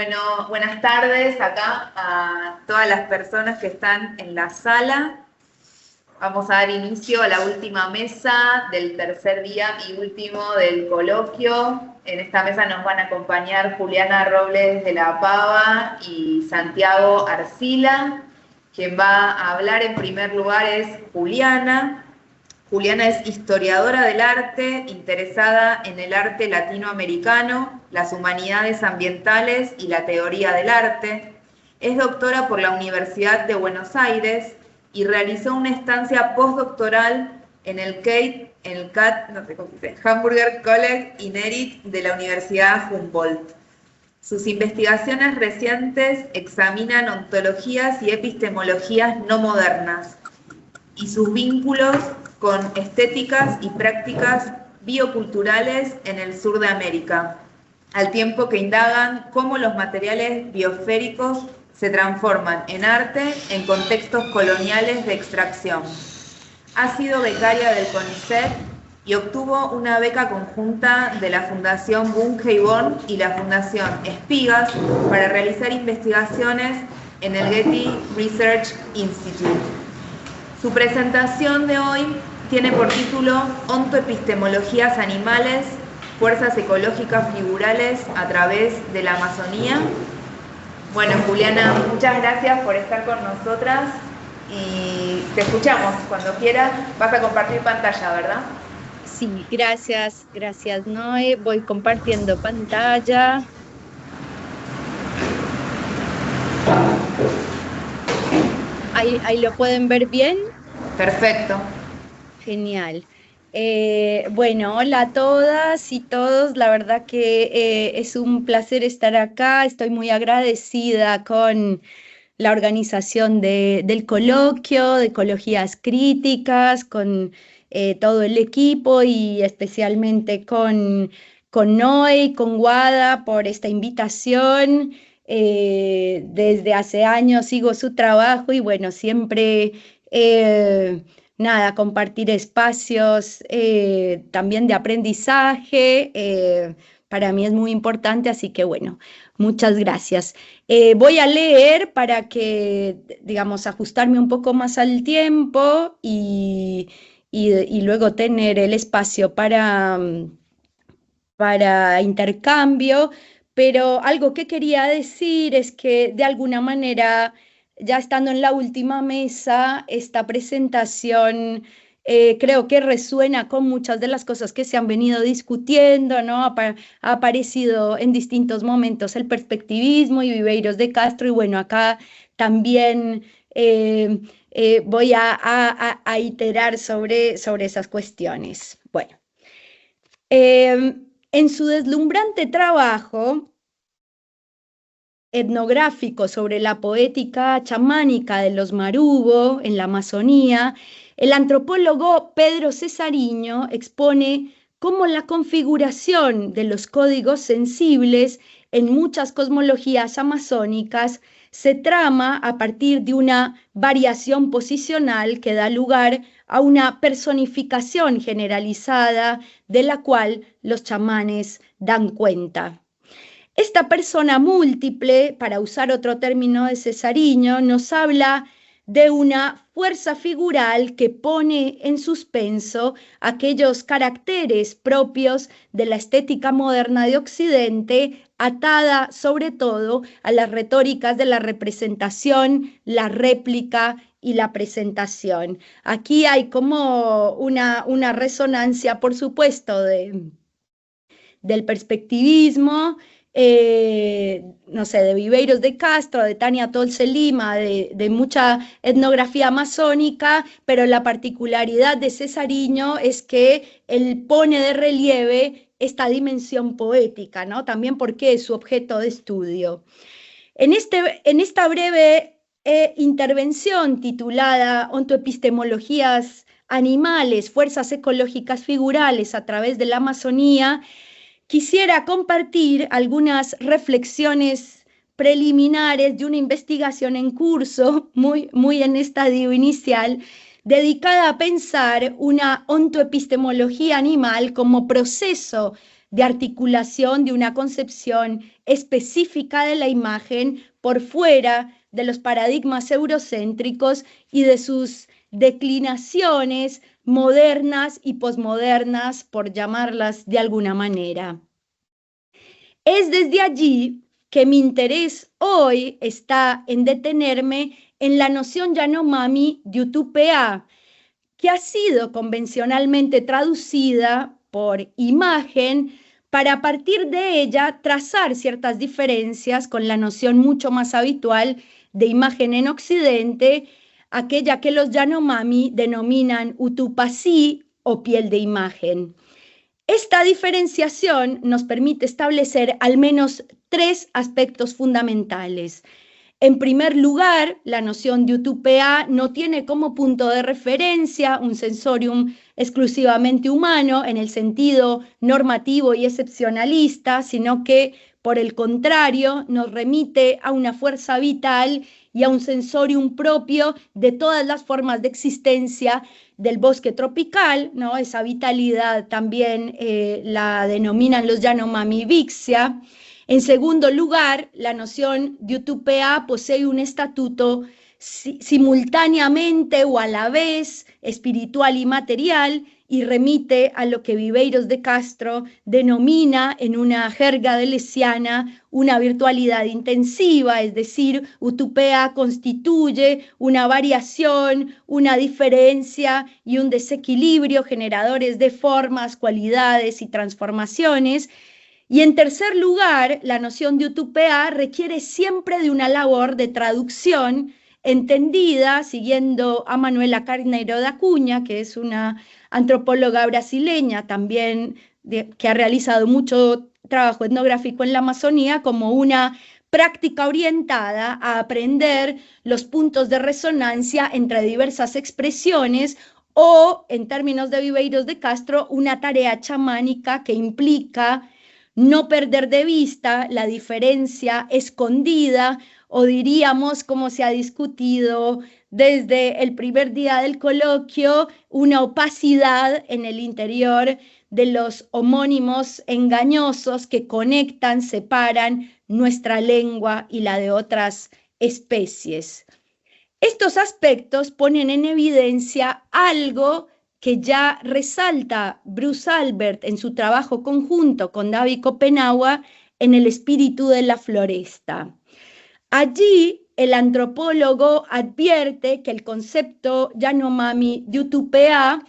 Bueno, buenas tardes acá a todas las personas que están en la sala. Vamos a dar inicio a la última mesa del tercer día y último del coloquio. En esta mesa nos van a acompañar Juliana Robles de la Pava y Santiago Arcila. Quien va a hablar en primer lugar es Juliana. Juliana es historiadora del arte, interesada en el arte latinoamericano, las humanidades ambientales y la teoría del arte. Es doctora por la Universidad de Buenos Aires y realizó una estancia postdoctoral en el Hamburger College Inherit de la Universidad Humboldt. Sus investigaciones recientes examinan ontologías y epistemologías no modernas y sus vínculos con estéticas y prácticas bioculturales en el sur de América, al tiempo que indagan cómo los materiales biosféricos se transforman en arte en contextos coloniales de extracción. Ha sido becaria del CONICET y obtuvo una beca conjunta de la Fundación Bunge y la Fundación Espigas para realizar investigaciones en el Getty Research Institute. Su presentación de hoy tiene por título Ontoepistemologías animales, fuerzas ecológicas figurales a través de la Amazonía. Bueno, Juliana, muchas gracias por estar con nosotras y te escuchamos cuando quieras. Vas a compartir pantalla, ¿verdad? Sí, gracias, Noé. Voy compartiendo pantalla. Ahí lo pueden ver bien. Perfecto. Genial. Bueno, hola a todas y todos. La verdad que es un placer estar acá. Estoy muy agradecida con la organización del coloquio, de Ecologías Críticas, con todo el equipo y especialmente con Noé y con Guada por esta invitación. Desde hace años sigo su trabajo y bueno, siempre compartir espacios también de aprendizaje, para mí es muy importante, así que bueno, muchas gracias. Voy a leer para que, digamos, ajustarme un poco más al tiempo y luego tener el espacio para intercambio, pero algo que quería decir es que de alguna manera, ya estando en la última mesa, esta presentación creo que resuena con muchas de las cosas que se han venido discutiendo, ¿no? Ha aparecido en distintos momentos el perspectivismo y Viveiros de Castro, y bueno, acá también voy a iterar sobre esas cuestiones. Bueno. En su deslumbrante trabajo etnográfico sobre la poética chamánica de los Marubo en la Amazonía, el antropólogo Pedro Cesariño expone cómo la configuración de los códigos sensibles en muchas cosmologías amazónicas se trama a partir de una variación posicional que da lugar a una personificación generalizada de la cual los chamanes dan cuenta. Esta persona múltiple, para usar otro término de Cesariño, nos habla de una fuerza figural que pone en suspenso aquellos caracteres propios de la estética moderna de Occidente, atada sobre todo a las retóricas de la representación, la réplica y la presentación. Aquí hay como una resonancia, por supuesto, del perspectivismo, no sé, de Viveiros de Castro, de Tania Tolce Lima, de mucha etnografía amazónica, pero la particularidad de Cesariño es que él pone de relieve esta dimensión poética, ¿no? También porque es su objeto de estudio. En esta breve intervención titulada Ontoepistemologías animales, fuerzas ecológicas figurales a través de la Amazonía, quisiera compartir algunas reflexiones preliminares de una investigación en curso, muy en estadio inicial, dedicada a pensar una ontoepistemología animal como proceso de articulación de una concepción específica de la imagen por fuera de los paradigmas eurocéntricos y de sus declinaciones modernas y posmodernas, por llamarlas de alguna manera. Es desde allí que mi interés hoy está en detenerme en la noción Yanomami de utopía, que ha sido convencionalmente traducida por imagen para a partir de ella trazar ciertas diferencias con la noción mucho más habitual de imagen en Occidente, aquella que los Yanomami denominan utupasí o piel de imagen. Esta diferenciación nos permite establecer al menos 3 aspectos fundamentales. En primer lugar, la noción de utopía no tiene como punto de referencia un sensorium exclusivamente humano en el sentido normativo y excepcionalista, sino que, por el contrario, nos remite a una fuerza vital y a un sensorium propio de todas las formas de existencia del bosque tropical, ¿no? Esa vitalidad también la denominan los Yanomami Vixia. En segundo lugar, la noción de utopía posee un estatuto simultáneamente o a la vez espiritual y material y remite a lo que Viveiros de Castro denomina en una jerga deleuziana una virtualidad intensiva, es decir, utopía constituye una variación, una diferencia y un desequilibrio generadores de formas, cualidades y transformaciones. Y en tercer lugar, la noción de utopía requiere siempre de una labor de traducción entendida, siguiendo a Manuela Carneiro da Cunha, que es una antropóloga brasileña también que ha realizado mucho trabajo etnográfico en la Amazonía, como una práctica orientada a aprender los puntos de resonancia entre diversas expresiones o, en términos de Viveiros de Castro, una tarea chamánica que implica no perder de vista la diferencia escondida, o diríamos, como se ha discutido desde el primer día del coloquio, una opacidad en el interior de los homónimos engañosos que conectan, separan nuestra lengua y la de otras especies. Estos aspectos ponen en evidencia algo que ya resalta Bruce Albert en su trabajo conjunto con David Kopenawa en El espíritu de la floresta. Allí el antropólogo advierte que el concepto Yanomami de utopía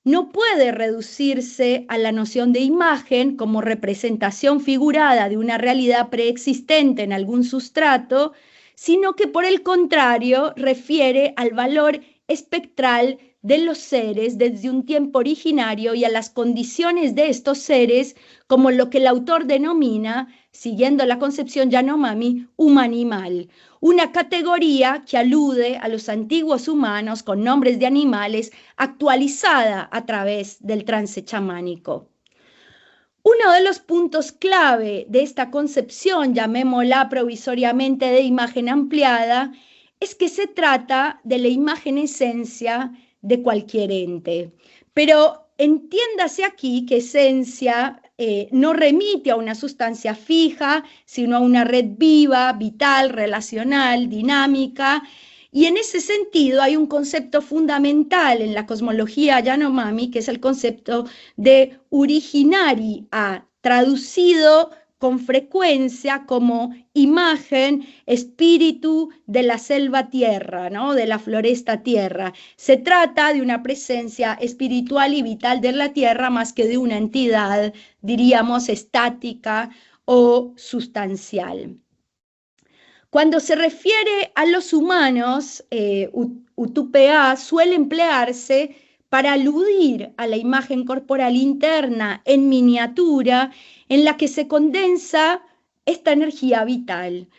no puede reducirse a la noción de imagen como representación figurada de una realidad preexistente en algún sustrato, sino que por el contrario refiere al valor espectral de los seres desde un tiempo originario y a las condiciones de estos seres como lo que el autor denomina, siguiendo la concepción Yanomami, humanimal, una categoría que alude a los antiguos humanos con nombres de animales actualizada a través del trance chamánico. Uno de los puntos clave de esta concepción, llamémosla provisoriamente de imagen ampliada, es que se trata de la imagen esencia de cualquier ente. Pero entiéndase aquí que esencia no remite a una sustancia fija, sino a una red viva, vital, relacional, dinámica. Y en ese sentido hay un concepto fundamental en la cosmología Yanomami, que es el concepto de originari a, traducido con frecuencia como imagen, espíritu de la selva tierra, ¿no? De la floresta tierra. Se trata de una presencia espiritual y vital de la tierra más que de una entidad, diríamos, estática o sustancial. Cuando se refiere a los humanos, utopía suele emplearse para aludir a la imagen corporal interna en miniatura en la que se condensa esta energía vital.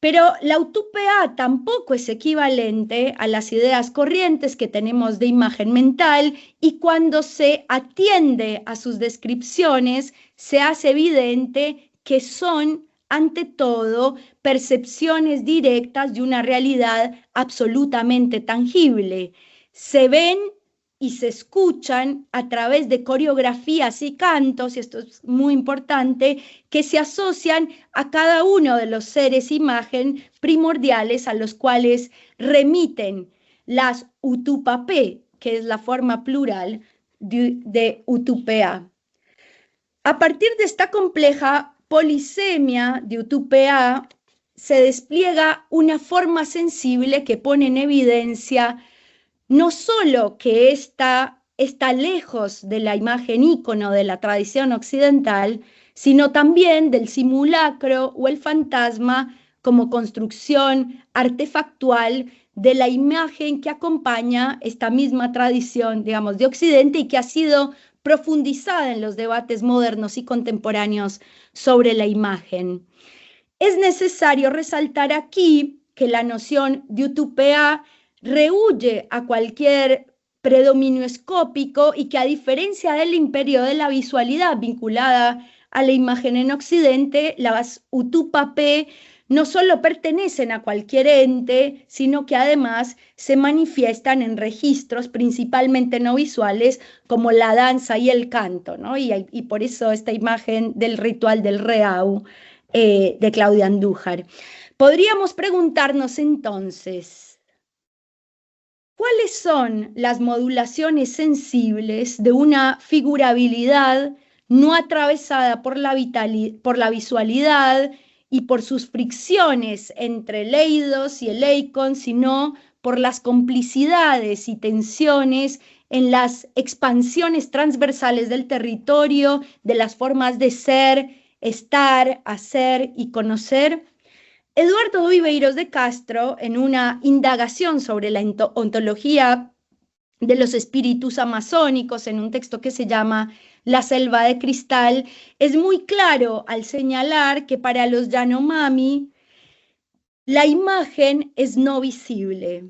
Pero la utopía tampoco es equivalente a las ideas corrientes que tenemos de imagen mental y cuando se atiende a sus descripciones se hace evidente que son ante todo percepciones directas de una realidad absolutamente tangible. Se ven y se escuchan a través de coreografías y cantos, y esto es muy importante, que se asocian a cada uno de los seres imagen primordiales a los cuales remiten las utupapé, que es la forma plural de utupea. A partir de esta compleja polisemia de utupea, se despliega una forma sensible que pone en evidencia no solo que está lejos de la imagen ícono de la tradición occidental, sino también del simulacro o el fantasma como construcción artefactual de la imagen que acompaña esta misma tradición, digamos, de Occidente y que ha sido profundizada en los debates modernos y contemporáneos sobre la imagen. Es necesario resaltar aquí que la noción de utopía rehuye a cualquier predominio escópico y que, a diferencia del imperio de la visualidad vinculada a la imagen en Occidente, las utupapé no solo pertenecen a cualquier ente, sino que además se manifiestan en registros principalmente no visuales como la danza y el canto, ¿no? Y por eso esta imagen del ritual del Reau de Claudia Andújar. Podríamos preguntarnos entonces, ¿cuáles son las modulaciones sensibles de una figurabilidad no atravesada por la visualidad y por sus fricciones entre el eidos y el eikon, sino por las complicidades y tensiones en las expansiones transversales del territorio, de las formas de ser, estar, hacer y conocer? Eduardo Viveiros de Castro, en una indagación sobre la ontología de los espíritus amazónicos, en un texto que se llama La selva de cristal, es muy claro al señalar que para los Yanomami la imagen es no visible.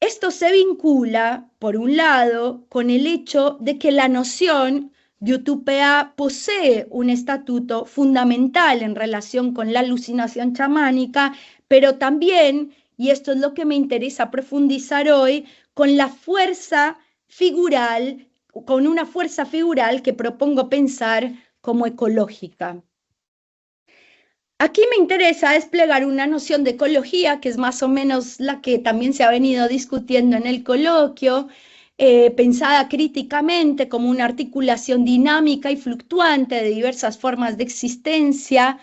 Esto se vincula, por un lado, con el hecho de que la noción de utopía posee un estatuto fundamental en relación con la alucinación chamánica, pero también, y esto es lo que me interesa profundizar hoy, con la fuerza figural, con una fuerza figural que propongo pensar como ecológica. Aquí me interesa desplegar una noción de ecología, que es más o menos la que también se ha venido discutiendo en el coloquio, pensada críticamente como una articulación dinámica y fluctuante de diversas formas de existencia,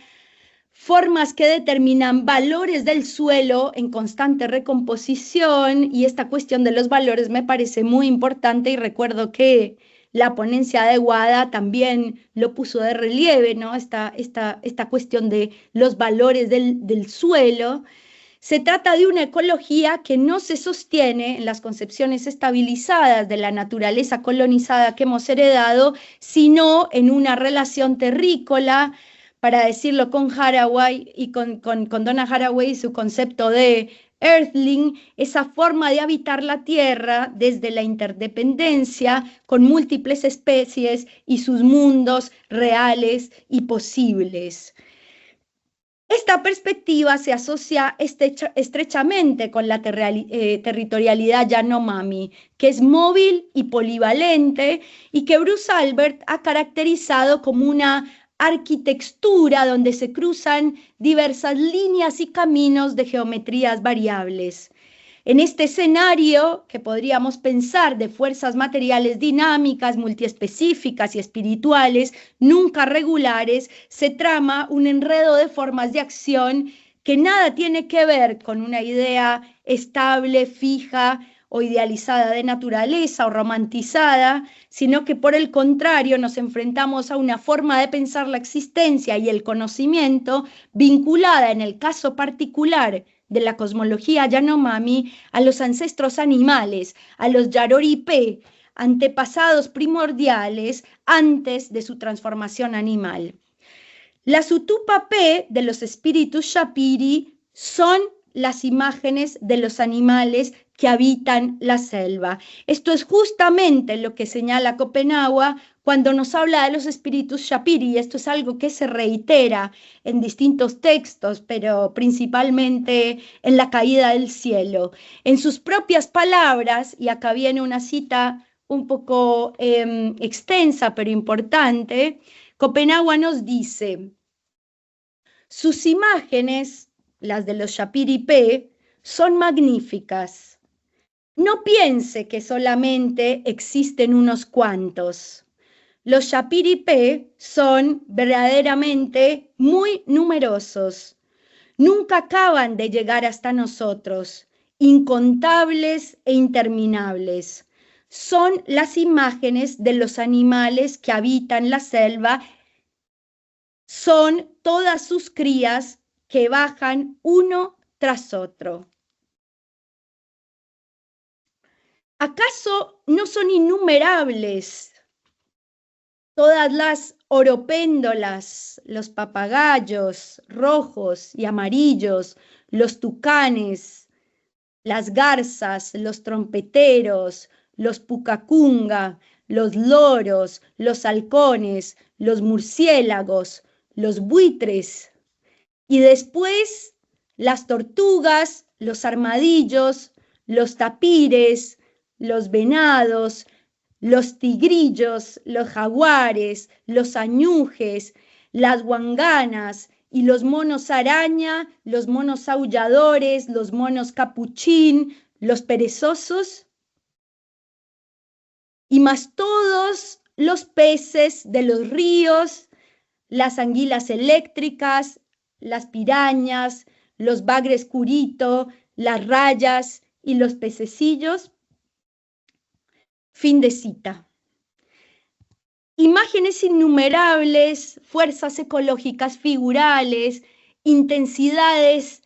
formas que determinan valores del suelo en constante recomposición, y esta cuestión de los valores me parece muy importante y recuerdo que la ponencia de Guada también lo puso de relieve, ¿no? Esta cuestión de los valores del suelo. Se trata de una ecología que no se sostiene en las concepciones estabilizadas de la naturaleza colonizada que hemos heredado, sino en una relación terrícola, para decirlo con Haraway y con Donna Haraway y su concepto de Earthling, esa forma de habitar la tierra desde la interdependencia con múltiples especies y sus mundos reales y posibles. Esta perspectiva se asocia estrechamente con la territorialidad Yanomami, que es móvil y polivalente y que Bruce Albert ha caracterizado como una arquitectura donde se cruzan diversas líneas y caminos de geometrías variables. En este escenario, que podríamos pensar de fuerzas materiales dinámicas, multiespecíficas y espirituales, nunca regulares, se trama un enredo de formas de acción que nada tiene que ver con una idea estable, fija o idealizada de naturaleza o romantizada, sino que por el contrario nos enfrentamos a una forma de pensar la existencia y el conocimiento vinculada, en el caso particular de la cosmología Yanomami, a los ancestros animales, a los Yaroripé, antepasados primordiales antes de su transformación animal. Las Utupapé de los espíritus Shapiri son las imágenes de los animales que habitan la selva. Esto es justamente lo que señala Copenhague cuando nos habla de los espíritus Shapiri, y esto es algo que se reitera en distintos textos, pero principalmente en La caída del cielo. En sus propias palabras, y acá viene una cita un poco extensa, pero importante, Copenhague nos dice: sus imágenes, las de los Yapiripé, son magníficas. No piense que solamente existen unos cuantos. Los Yapiripé son verdaderamente muy numerosos. Nunca acaban de llegar hasta nosotros, incontables e interminables. Son las imágenes de los animales que habitan la selva. Son todas sus crías que bajan uno tras otro. ¿Acaso no son innumerables todas las oropéndolas, los papagayos rojos y amarillos, los tucanes, las garzas, los trompeteros, los pucacunga, los loros, los halcones, los murciélagos, los buitres, y después las tortugas, los armadillos, los tapires, los venados, los tigrillos, los jaguares, los añujes, las guanganas y los monos araña, los monos aulladores, los monos capuchín, los perezosos, y más todos los peces de los ríos, las anguilas eléctricas, las pirañas, los bagres curito, las rayas y los pececillos. Fin de cita. Imágenes innumerables, fuerzas ecológicas figurales, intensidades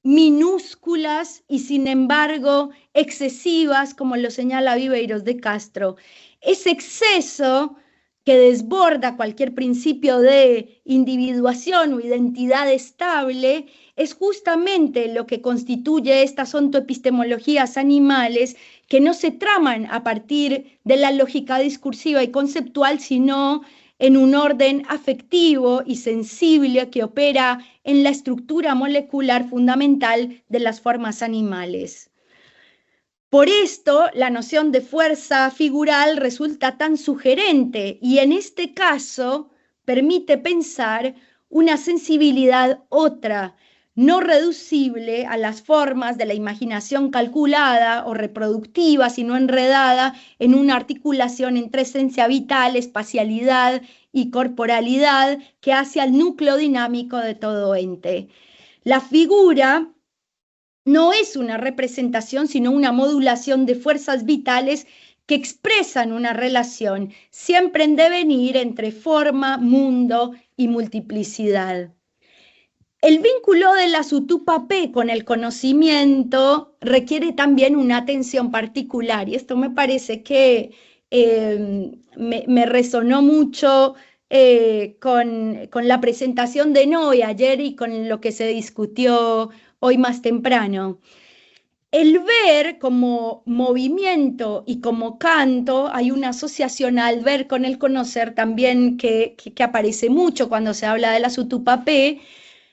minúsculas y sin embargo excesivas, como lo señala Viveiros de Castro. Ese exceso que desborda cualquier principio de individuación o identidad estable es justamente lo que constituye estas ontoepistemologías animales, que no se traman a partir de la lógica discursiva y conceptual, sino en un orden afectivo y sensible que opera en la estructura molecular fundamental de las formas animales. Por esto, la noción de fuerza figural resulta tan sugerente y en este caso permite pensar una sensibilidad otra, no reducible a las formas de la imaginación calculada o reproductiva, sino enredada en una articulación entre esencia vital, espacialidad y corporalidad que hace al núcleo dinámico de todo ente. La figura no es una representación, sino una modulación de fuerzas vitales que expresan una relación, siempre en devenir, entre forma, mundo y multiplicidad. El vínculo de la Sutupapé con el conocimiento requiere también una atención particular, y esto me parece que me resonó mucho con la presentación de Noé ayer y con lo que se discutió hoy más temprano. El ver como movimiento y como canto, hay una asociación al ver con el conocer también que aparece mucho cuando se habla de la Sutupapé.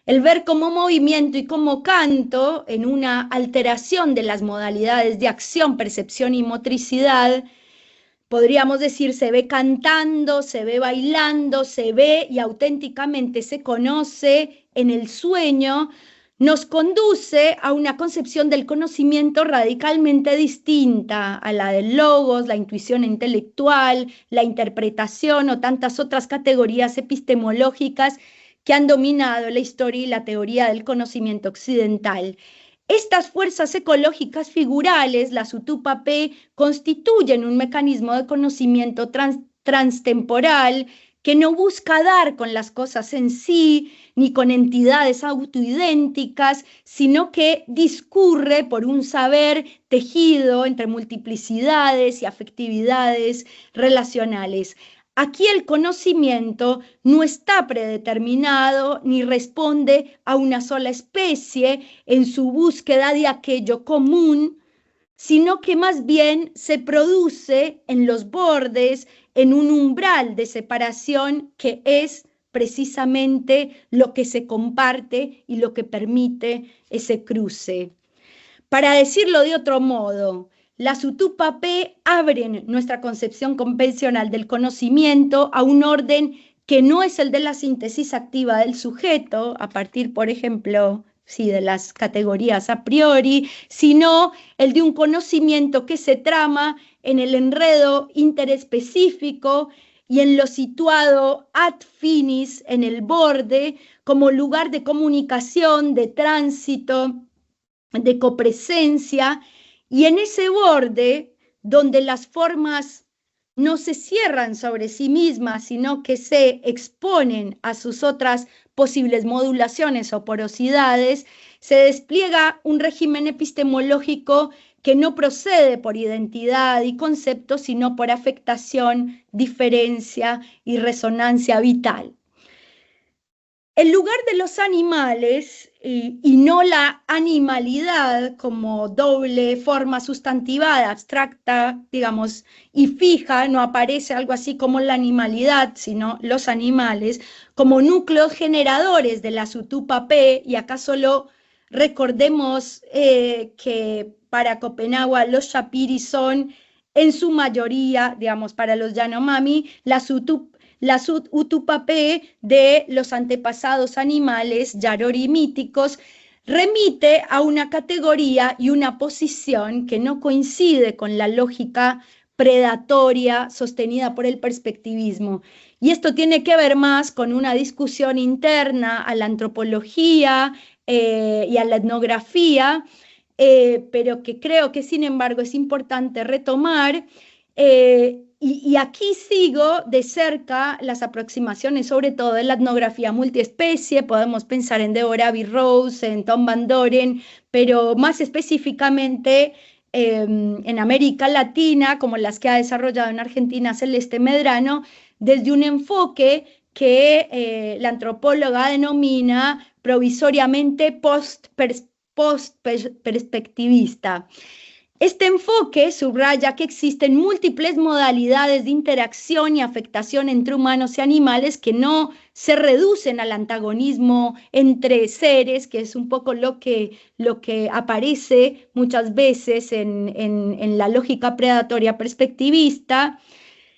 El ver como movimiento y como canto, en una alteración de las modalidades de acción, percepción y motricidad, podríamos decir, se ve cantando, se ve bailando, se ve y auténticamente se conoce en el sueño, nos conduce a una concepción del conocimiento radicalmente distinta a la del logos, la intuición intelectual, la interpretación o tantas otras categorías epistemológicas que han dominado la historia y la teoría del conocimiento occidental. Estas fuerzas ecológicas figurales, la Sutupapé, constituyen un mecanismo de conocimiento transtemporal que no busca dar con las cosas en sí, ni con entidades autoidénticas, sino que discurre por un saber tejido entre multiplicidades y afectividades relacionales. Aquí el conocimiento no está predeterminado ni responde a una sola especie en su búsqueda de aquello común, sino que más bien se produce en los bordes, en un umbral de separación que es precisamente lo que se comparte y lo que permite ese cruce. Para decirlo de otro modo, las Utupapé abren nuestra concepción convencional del conocimiento a un orden que no es el de la síntesis activa del sujeto, a partir, por ejemplo, sí, de las categorías a priori, sino el de un conocimiento que se trama en el enredo interespecífico y en lo situado ad finis, en el borde, como lugar de comunicación, de tránsito, de copresencia, y en ese borde, donde las formas no se cierran sobre sí mismas, sino que se exponen a sus otras posibles modulaciones o porosidades, se despliega un régimen epistemológico que no procede por identidad y concepto, sino por afectación, diferencia y resonancia vital. El lugar de los animales y no la animalidad como doble forma sustantivada, abstracta, digamos, y fija, no aparece algo así como la animalidad, sino los animales, como núcleos generadores de la Utupapé, y acá solo recordemos que para Copenhague los Shapiri son en su mayoría, digamos, para los Yanomami, las Utupapé de los antepasados animales yarori míticos, remite a una categoría y una posición que no coincide con la lógica predatoria sostenida por el perspectivismo. Y esto tiene que ver más con una discusión interna a la antropología y a la etnografía, pero que creo que sin embargo es importante retomar. Y aquí sigo de cerca las aproximaciones, sobre todo en la etnografía multiespecie. Podemos pensar en Deborah B. Rose, en Tom Van Doren, pero más específicamente en América Latina, como las que ha desarrollado en Argentina Celeste Medrano, desde un enfoque que la antropóloga denomina provisoriamente post-perspectivista. Este enfoque subraya que existen múltiples modalidades de interacción y afectación entre humanos y animales que no se reducen al antagonismo entre seres, que es un poco lo que aparece muchas veces en la lógica predatoria perspectivista,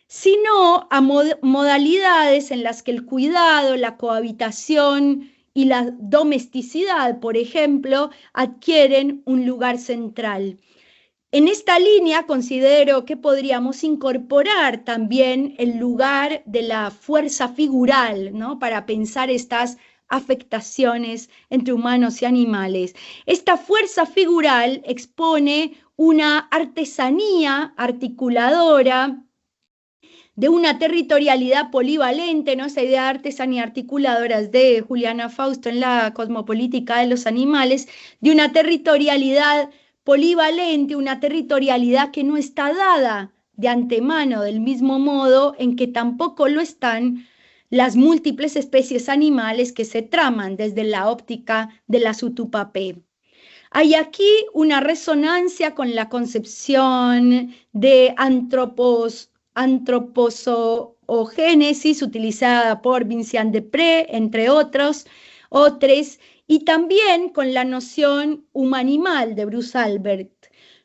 sino a modalidades en las que el cuidado, la cohabitación y la domesticidad, por ejemplo, adquieren un lugar central. En esta línea considero que podríamos incorporar también el lugar de la fuerza figural, ¿no?, para pensar estas afectaciones entre humanos y animales. Esta fuerza figural expone una artesanía articuladora de una territorialidad polivalente, ¿no? Esa idea de artesanía articuladora es de Juliana Fausto en la Cosmopolítica de los Animales, de una territorialidad polivalente, una territorialidad que no está dada de antemano, del mismo modo en que tampoco lo están las múltiples especies animales que se traman desde la óptica de la Utupapé. Hay aquí una resonancia con la concepción de antroposogénesis utilizada por Vincent Desprez, entre otros, y también con la noción humanimal de Bruce Albert,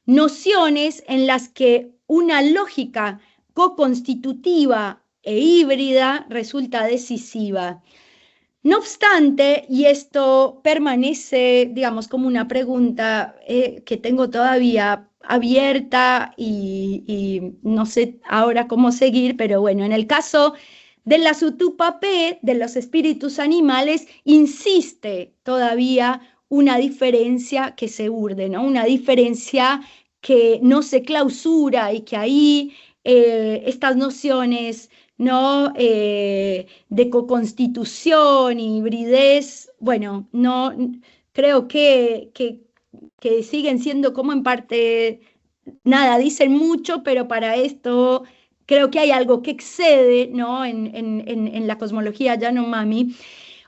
nociones en las que una lógica co-constitutiva e híbrida resulta decisiva. No obstante, y esto permanece, digamos, como una pregunta que tengo todavía abierta y no sé ahora cómo seguir, pero bueno, en el caso de la Utupapé, de los espíritus animales, insiste todavía una diferencia que se urde, ¿no? Una diferencia que no se clausura y que ahí estas nociones, ¿no?, de co-constitución y hibridez, bueno, no, creo que siguen siendo como en parte, nada, dicen mucho, pero para esto creo que hay algo que excede, ¿no?, en la cosmología Yanomami.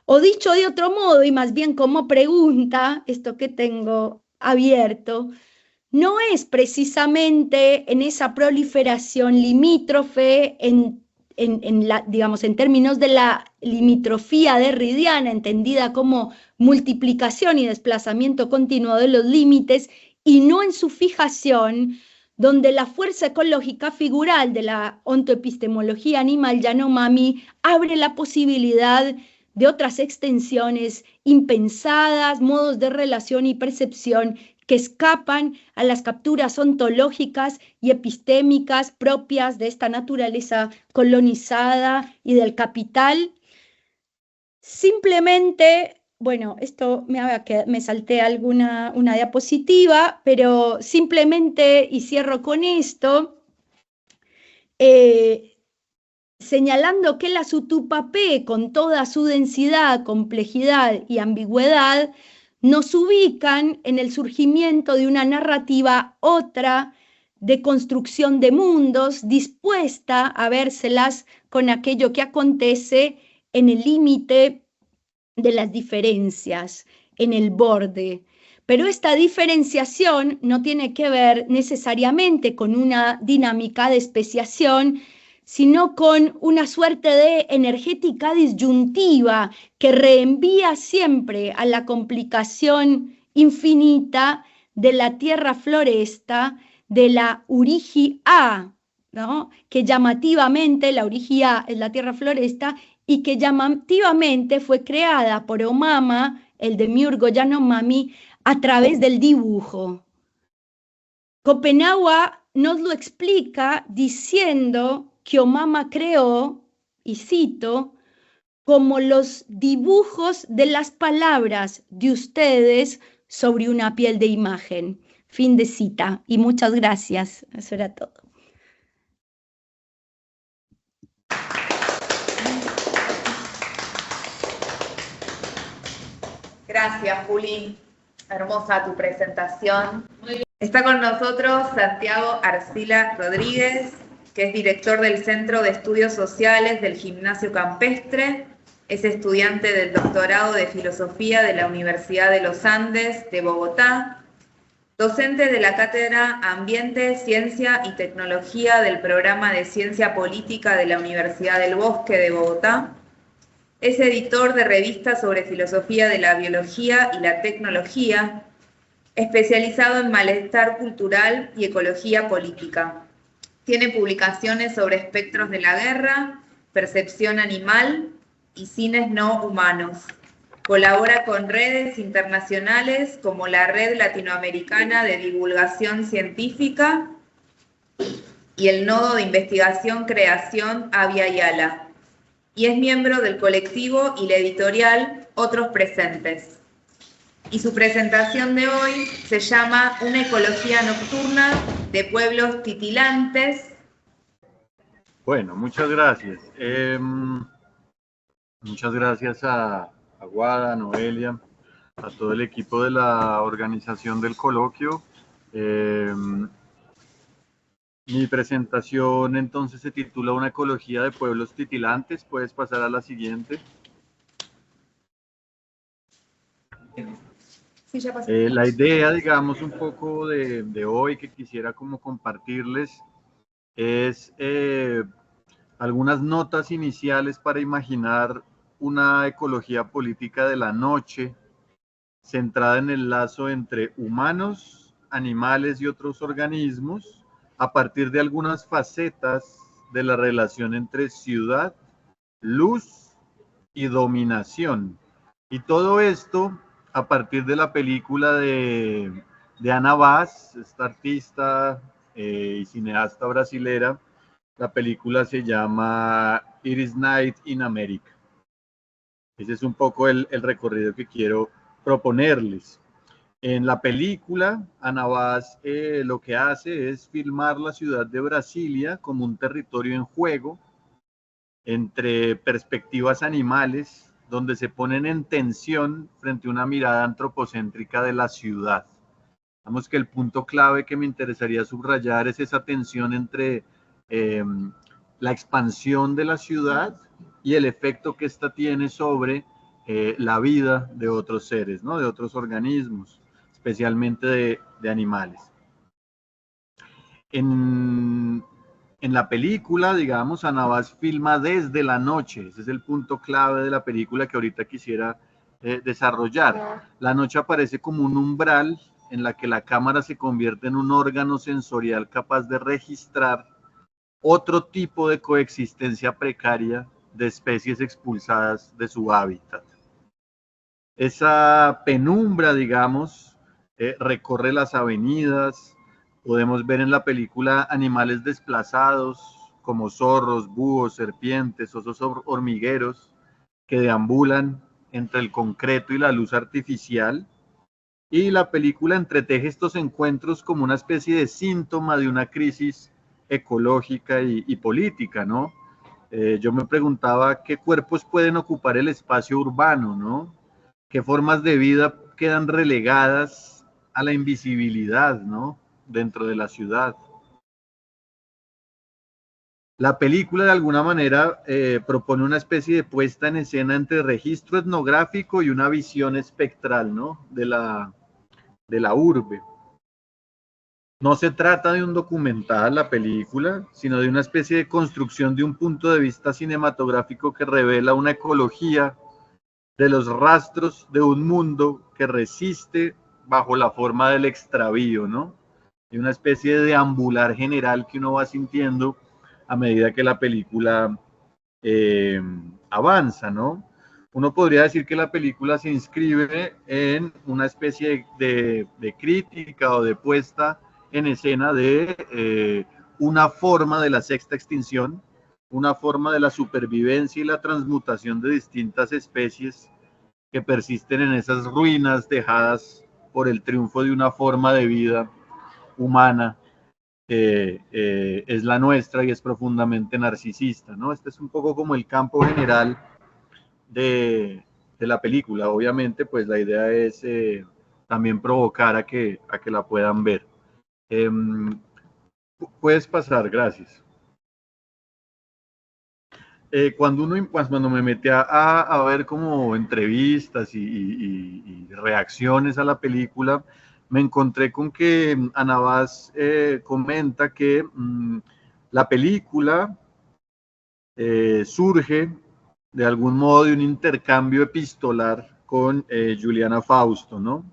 O dicho de otro modo, y más bien como pregunta, esto que tengo abierto, no es precisamente en esa proliferación limítrofe, digamos, en términos de la limitrofía derridiana, entendida como multiplicación y desplazamiento continuo de los límites, y no en su fijación, donde la fuerza ecológica figural de la ontoepistemología animal Yanomami abre la posibilidad de otras extensiones impensadas, modos de relación y percepción que escapan a las capturas ontológicas y epistémicas propias de esta naturaleza colonizada y del capital. Simplemente, bueno, esto me salté una diapositiva, pero simplemente, y cierro con esto, señalando que la Sutupapé, con toda su densidad, complejidad y ambigüedad, nos ubican en el surgimiento de una narrativa otra de construcción de mundos, dispuesta a vérselas con aquello que acontece en el límite de las diferencias, en el borde. Pero esta diferenciación no tiene que ver necesariamente con una dinámica de especiación, sino con una suerte de energética disyuntiva que reenvía siempre a la complicación infinita de la tierra floresta, de la Urigi-A, ¿no? Que llamativamente, la Urigi-A es la tierra floresta, y que llamativamente fue creada por Omama, el demiurgo Yanomami, a través del dibujo. Copenhague nos lo explica diciendo que Omama creó, y cito, como los dibujos de las palabras de ustedes sobre una piel de imagen. Fin de cita. Y muchas gracias. Eso era todo. Gracias, Juli. Hermosa tu presentación. Está con nosotros Santiago Arcila Rodríguez, que es director del Centro de Estudios Sociales del Gimnasio Campestre. Es estudiante del doctorado de Filosofía de la Universidad de los Andes de Bogotá. Docente de la Cátedra Ambiente, Ciencia y Tecnología del Programa de Ciencia Política de la Universidad del Bosque de Bogotá. Es editor de revistas sobre filosofía de la biología y la tecnología, especializado en malestar cultural y ecología política. Tiene publicaciones sobre espectros de la guerra, percepción animal y cines no humanos. Colabora con redes internacionales como la Red Latinoamericana de Divulgación Científica y el Nodo de Investigación Creación Avia Yala. Y es miembro del colectivo y la editorial Otros Presentes. Y su presentación de hoy se llama Una ecología nocturna de pueblos titilantes. Bueno, muchas gracias. Muchas gracias a Guada, a Noelia, a todo el equipo de la organización del coloquio. Mi presentación entonces se titula Una ecología de pueblos titilantes. Puedes pasar a la siguiente. Sí, ya pasé. La idea, digamos, un poco de hoy que quisiera como compartirles es algunas notas iniciales para imaginar una ecología política de la noche centrada en el lazo entre humanos, animales y otros organismos, a partir de algunas facetas de la relación entre ciudad, luz y dominación. Y todo esto a partir de la película de Ana Vaz, esta artista y cineasta brasilera. La película se llama It is Night in America. Ese es un poco el recorrido que quiero proponerles. En la película, Ana Vaz lo que hace es filmar la ciudad de Brasilia como un territorio en juego entre perspectivas animales, donde se ponen en tensión frente a una mirada antropocéntrica de la ciudad. Digamos que el punto clave que me interesaría subrayar es esa tensión entre la expansión de la ciudad y el efecto que ésta tiene sobre la vida de otros seres, ¿no? De otros organismos, especialmente de animales. En la película, digamos, Ana Vaz filma desde la noche. Ese es el punto clave de la película que ahorita quisiera desarrollar. La noche aparece como un umbral en la que la cámara se convierte en un órgano sensorial capaz de registrar otro tipo de coexistencia precaria de especies expulsadas de su hábitat. Esa penumbra, digamos, recorre las avenidas. Podemos ver en la película animales desplazados como zorros, búhos, serpientes, osos hormigueros que deambulan entre el concreto y la luz artificial. Y la película entreteje estos encuentros como una especie de síntoma de una crisis ecológica y política, ¿no? Yo me preguntaba qué cuerpos pueden ocupar el espacio urbano, ¿no? Qué formas de vida quedan relegadas a la invisibilidad, ¿no? Dentro de la ciudad. La película de alguna manera propone una especie de puesta en escena entre registro etnográfico y una visión espectral, ¿no? de la urbe. No se trata de un documental, la película, sino de una especie de construcción de un punto de vista cinematográfico que revela una ecología de los rastros de un mundo que resiste bajo la forma del extravío, ¿no? Y una especie de deambular general que uno va sintiendo a medida que la película avanza, ¿no? Uno podría decir que la película se inscribe en una especie de crítica o de puesta en escena de una forma de la sexta extinción, una forma de la supervivencia y la transmutación de distintas especies que persisten en esas ruinas dejadas por el triunfo de una forma de vida humana es la nuestra y es profundamente narcisista, ¿no? Este es un poco como el campo general de la película. Obviamente, pues la idea es también provocar a que la puedan ver. Puedes pasar, gracias. Cuando me metí a ver como entrevistas y reacciones a la película, me encontré con que Ana Vaz comenta que la película surge de algún modo de un intercambio epistolar con Juliana Fausto, ¿no?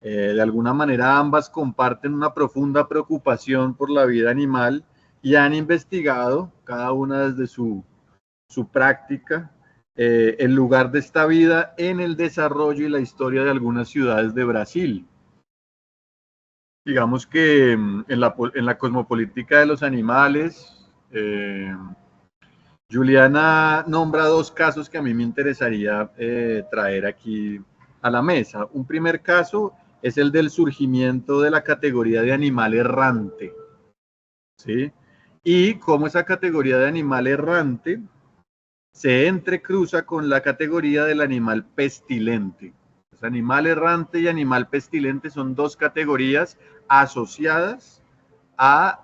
De alguna manera ambas comparten una profunda preocupación por la vida animal y han investigado, cada una desde su práctica, el lugar de esta vida en el desarrollo y la historia de algunas ciudades de Brasil. Digamos que en la cosmopolítica de los animales, Juliana nombra dos casos que a mí me interesaría traer aquí a la mesa. Un primer caso es el del surgimiento de la categoría de animal errante, ¿sí? Y cómo esa categoría de animal errante se entrecruza con la categoría del animal pestilente. Pues animal errante y animal pestilente son dos categorías asociadas a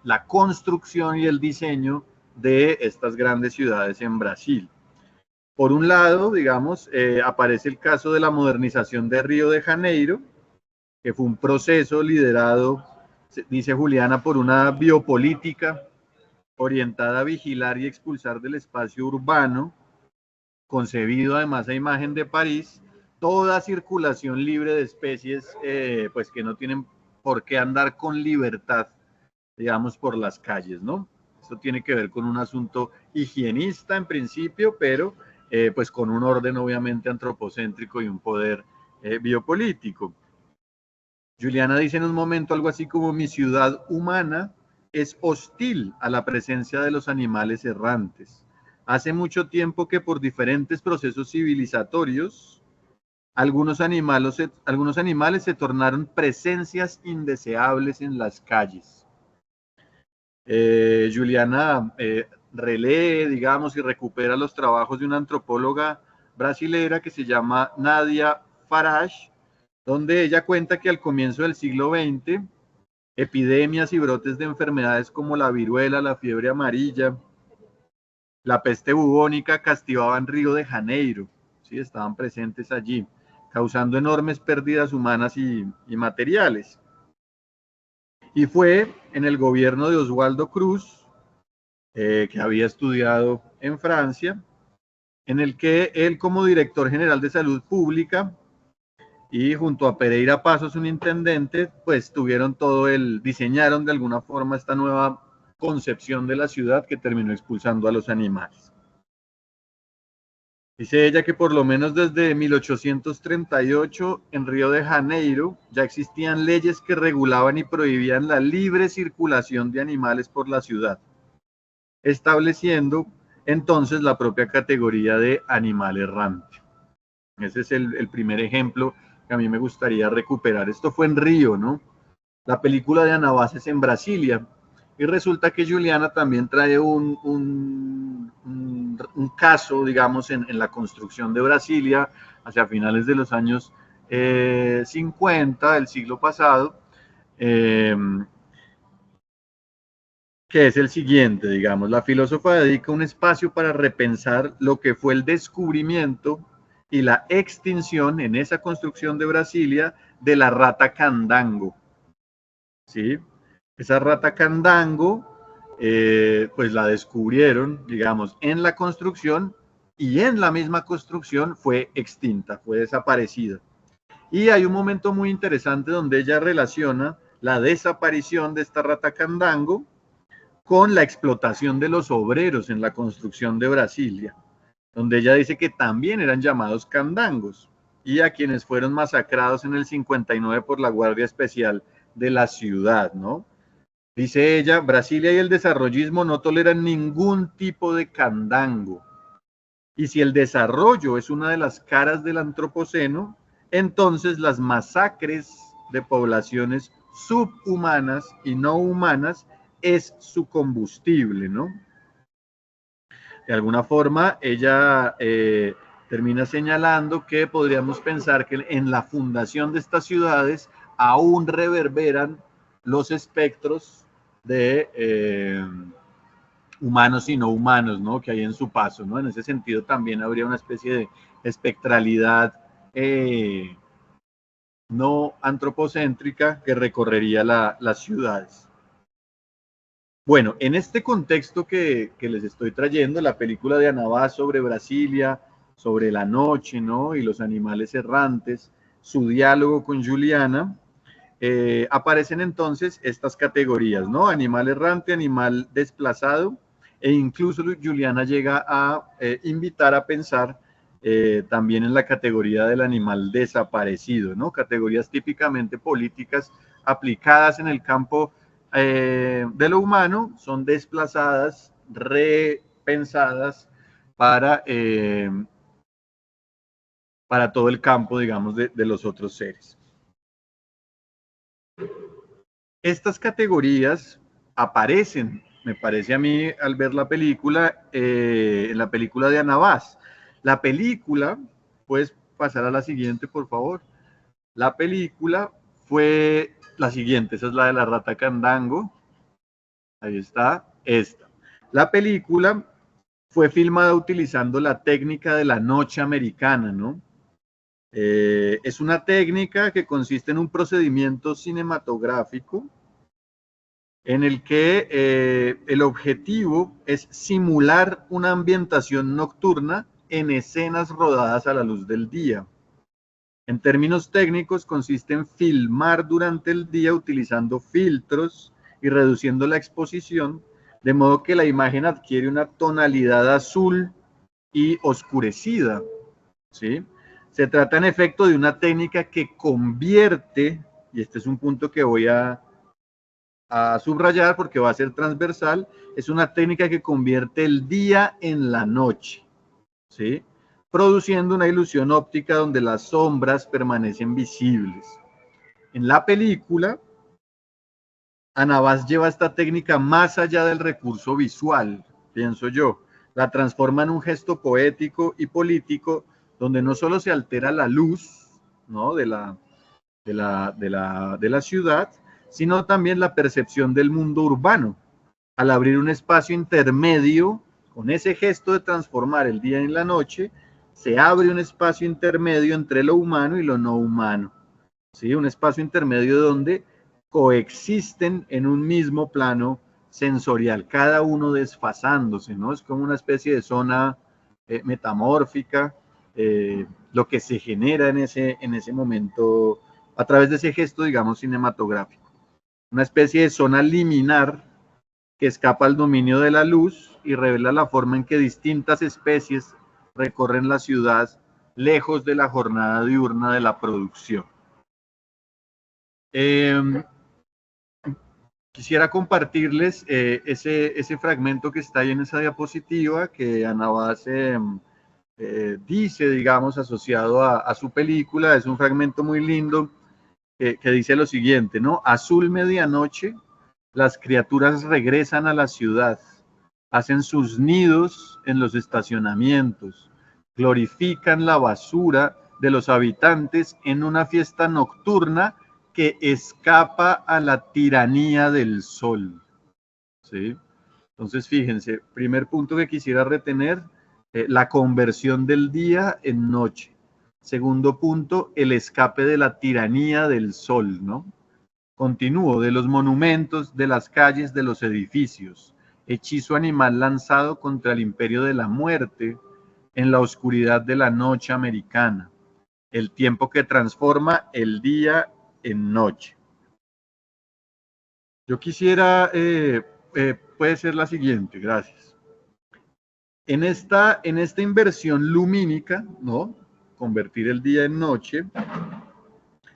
la construcción y el diseño de estas grandes ciudades en Brasil. Por un lado, digamos, aparece el caso de la modernización de Río de Janeiro, que fue un proceso liderado, dice Juliana, por una biopolítica orientada a vigilar y expulsar del espacio urbano, concebido además a imagen de París, toda circulación libre de especies pues que no tienen por qué andar con libertad, digamos, por las calles, ¿no? Eso tiene que ver con un asunto higienista en principio, pero pues con un orden obviamente antropocéntrico y un poder biopolítico. Juliana dice en un momento algo así como: mi ciudad humana es hostil a la presencia de los animales errantes. Hace mucho tiempo que por diferentes procesos civilizatorios, algunos animales se tornaron presencias indeseables en las calles. Juliana relee, digamos, y recupera los trabajos de una antropóloga brasilera que se llama Nadia Farage, donde ella cuenta que al comienzo del siglo XX, epidemias y brotes de enfermedades como la viruela, la fiebre amarilla, la peste bubónica castigaban Río de Janeiro, ¿sí? Estaban presentes allí, causando enormes pérdidas humanas y materiales. Y fue en el gobierno de Oswaldo Cruz, que había estudiado en Francia, en el que él, como director general de salud pública, y junto a Pereira Pasos, un intendente, pues diseñaron de alguna forma esta nueva concepción de la ciudad que terminó expulsando a los animales. Dice ella que por lo menos desde 1838 en Río de Janeiro ya existían leyes que regulaban y prohibían la libre circulación de animales por la ciudad, estableciendo entonces la propia categoría de animal errante. Ese es el primer ejemplo que a mí me gustaría recuperar. Esto fue en Río, ¿no? La película de Anabás es en Brasilia. Y resulta que Juliana también trae un caso, digamos, en la construcción de Brasilia hacia finales de los años 50 del siglo pasado, que es el siguiente, digamos. La filósofa dedica un espacio para repensar lo que fue el descubrimiento y la extinción en esa construcción de Brasilia de la rata candango, ¿sí? Esa rata candango, pues la descubrieron, digamos, en la construcción, y en la misma construcción fue extinta, fue desaparecida. Y hay un momento muy interesante donde ella relaciona la desaparición de esta rata candango con la explotación de los obreros en la construcción de Brasilia, donde ella dice que también eran llamados candangos, y a quienes fueron masacrados en el 59 por la Guardia Especial de la ciudad, ¿no? Dice ella, Brasilia y el desarrollismo no toleran ningún tipo de candango. Y si el desarrollo es una de las caras del antropoceno, entonces las masacres de poblaciones subhumanas y no humanas es su combustible, ¿no? De alguna forma, ella termina señalando que podríamos pensar que en la fundación de estas ciudades aún reverberan los espectros de humanos y no humanos, ¿no?, que hay en su paso, ¿no? En ese sentido también habría una especie de espectralidad no antropocéntrica que recorrería las ciudades. Bueno, en este contexto que les estoy trayendo, la película de Anabás sobre Brasilia, sobre la noche, ¿no?, y los animales errantes, su diálogo con Juliana, aparecen entonces estas categorías, ¿no? Animal errante, animal desplazado, e incluso Juliana llega a invitar a pensar también en la categoría del animal desaparecido, ¿no? Categorías típicamente políticas aplicadas en el campo de lo humano, son desplazadas, repensadas para todo el campo, digamos, de los otros seres. Estas categorías aparecen, me parece a mí, al ver la película, en la película de Anabás. La película, puedes pasar a la siguiente, por favor. La película fue la siguiente, esa es la de la rata candango. Ahí está, esta. La película fue filmada utilizando la técnica de la noche americana, ¿no? Es una técnica que consiste en un procedimiento cinematográfico en el que el objetivo es simular una ambientación nocturna en escenas rodadas a la luz del día. En términos técnicos, consiste en filmar durante el día utilizando filtros y reduciendo la exposición, de modo que la imagen adquiere una tonalidad azul y oscurecida, ¿sí? Se trata en efecto de una técnica que convierte, y este es un punto que voy a subrayar porque va a ser transversal, es una técnica que convierte el día en la noche, ¿sí?, produciendo una ilusión óptica donde las sombras permanecen visibles. En la película, Anabás lleva esta técnica más allá del recurso visual, pienso yo. La transforma en un gesto poético y político donde no solo se altera la luz, ¿no?, de la ciudad, sino también la percepción del mundo urbano, al abrir un espacio intermedio. Con ese gesto de transformar el día en la noche, se abre un espacio intermedio entre lo humano y lo no humano, ¿sí? Un espacio intermedio donde coexisten en un mismo plano sensorial, cada uno desfasándose, ¿no? Es como una especie de zona metamórfica, lo que se genera en ese momento a través de ese gesto, digamos, cinematográfico. Una especie de zona liminar que escapa al dominio de la luz y revela la forma en que distintas especies recorren la ciudad lejos de la jornada diurna de la producción. Quisiera compartirles ese fragmento que está ahí en esa diapositiva que Ana Base dice, digamos, asociado a su película. Es un fragmento muy lindo que dice lo siguiente, ¿no? Azul medianoche, las criaturas regresan a la ciudad, hacen sus nidos en los estacionamientos, glorifican la basura de los habitantes en una fiesta nocturna que escapa a la tiranía del sol. ¿Sí? Entonces, fíjense, primer punto que quisiera retener, la conversión del día en noche. Segundo punto, el escape de la tiranía del sol, ¿no? Continúo, de los monumentos, de las calles, de los edificios. Hechizo animal lanzado contra el imperio de la muerte en la oscuridad de la noche americana. El tiempo que transforma el día en noche. Yo quisiera, puede ser la siguiente, gracias. En esta inversión lumínica, ¿no? Convertir el día en noche,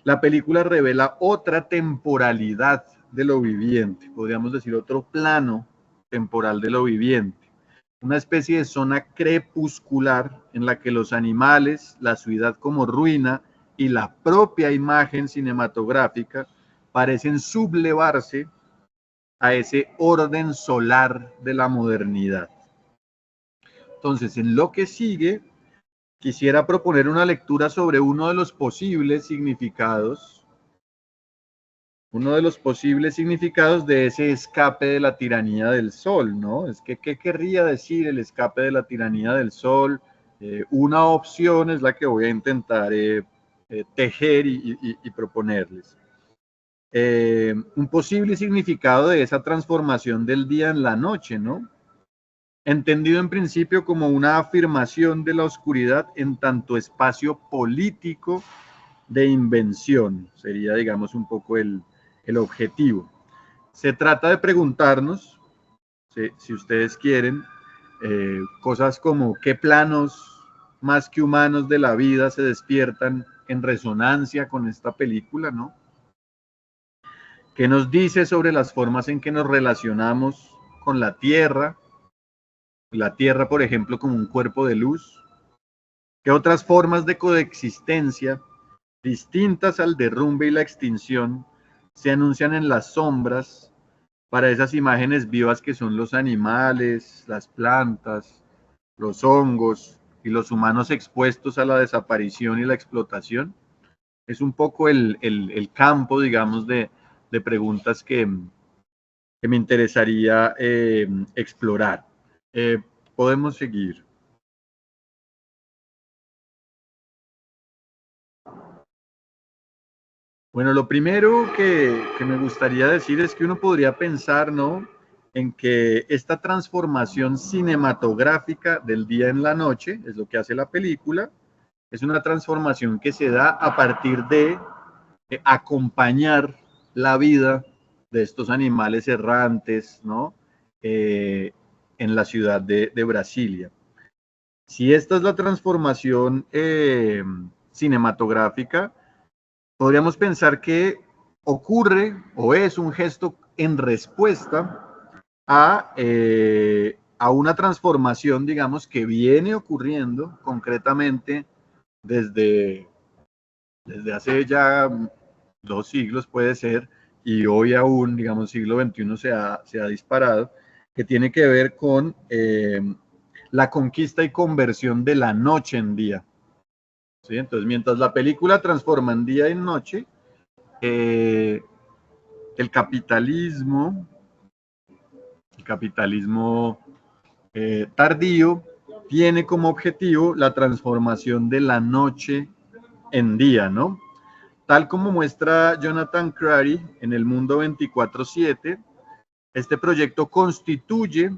la película revela otra temporalidad de lo viviente, podríamos decir otro plano temporal de lo viviente, una especie de zona crepuscular en la que los animales, la ciudad como ruina y la propia imagen cinematográfica parecen sublevarse a ese orden solar de la modernidad. Entonces, en lo que sigue, quisiera proponer una lectura sobre uno de los posibles significados de ese escape de la tiranía del sol, ¿no? Es que, ¿qué querría decir el escape de la tiranía del sol? Una opción es la que voy a intentar tejer y proponerles. Un posible significado de esa transformación del día en la noche, ¿no? Entendido en principio como una afirmación de la oscuridad en tanto espacio político de invención, sería, digamos, un poco el objetivo. Se trata de preguntarnos, si ustedes quieren, cosas como qué planos más que humanos de la vida se despiertan en resonancia con esta película, ¿no? ¿Qué nos dice sobre las formas en que nos relacionamos con la Tierra? La Tierra, por ejemplo, como un cuerpo de luz. ¿Qué otras formas de coexistencia, distintas al derrumbe y la extinción, se anuncian en las sombras para esas imágenes vivas que son los animales, las plantas, los hongos y los humanos expuestos a la desaparición y la explotación? Es un poco el campo, digamos, de preguntas que me interesaría explorar. Podemos seguir. Bueno, lo primero que me gustaría decir es que uno podría pensar, ¿no?, en que esta transformación cinematográfica del día en la noche, es lo que hace la película, es una transformación que se da a partir de acompañar la vida de estos animales errantes, ¿no?, en la ciudad de Brasilia. Si esta es la transformación cinematográfica, podríamos pensar que ocurre o es un gesto en respuesta a una transformación, digamos, que viene ocurriendo concretamente desde hace ya 2 siglos, puede ser, y hoy aún, digamos, siglo XXI se ha disparado, que tiene que ver con la conquista y conversión de la noche en día. ¿Sí? Entonces, mientras la película transforma en día en noche, el capitalismo tardío tiene como objetivo la transformación de la noche en día, ¿no? Tal como muestra Jonathan Crary en El Mundo 24/7, este proyecto constituye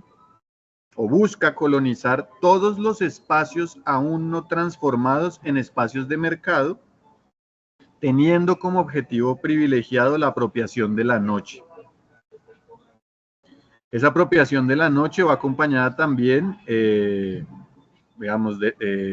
o busca colonizar todos los espacios aún no transformados en espacios de mercado, teniendo como objetivo privilegiado la apropiación de la noche. Esa apropiación de la noche va acompañada también, digamos,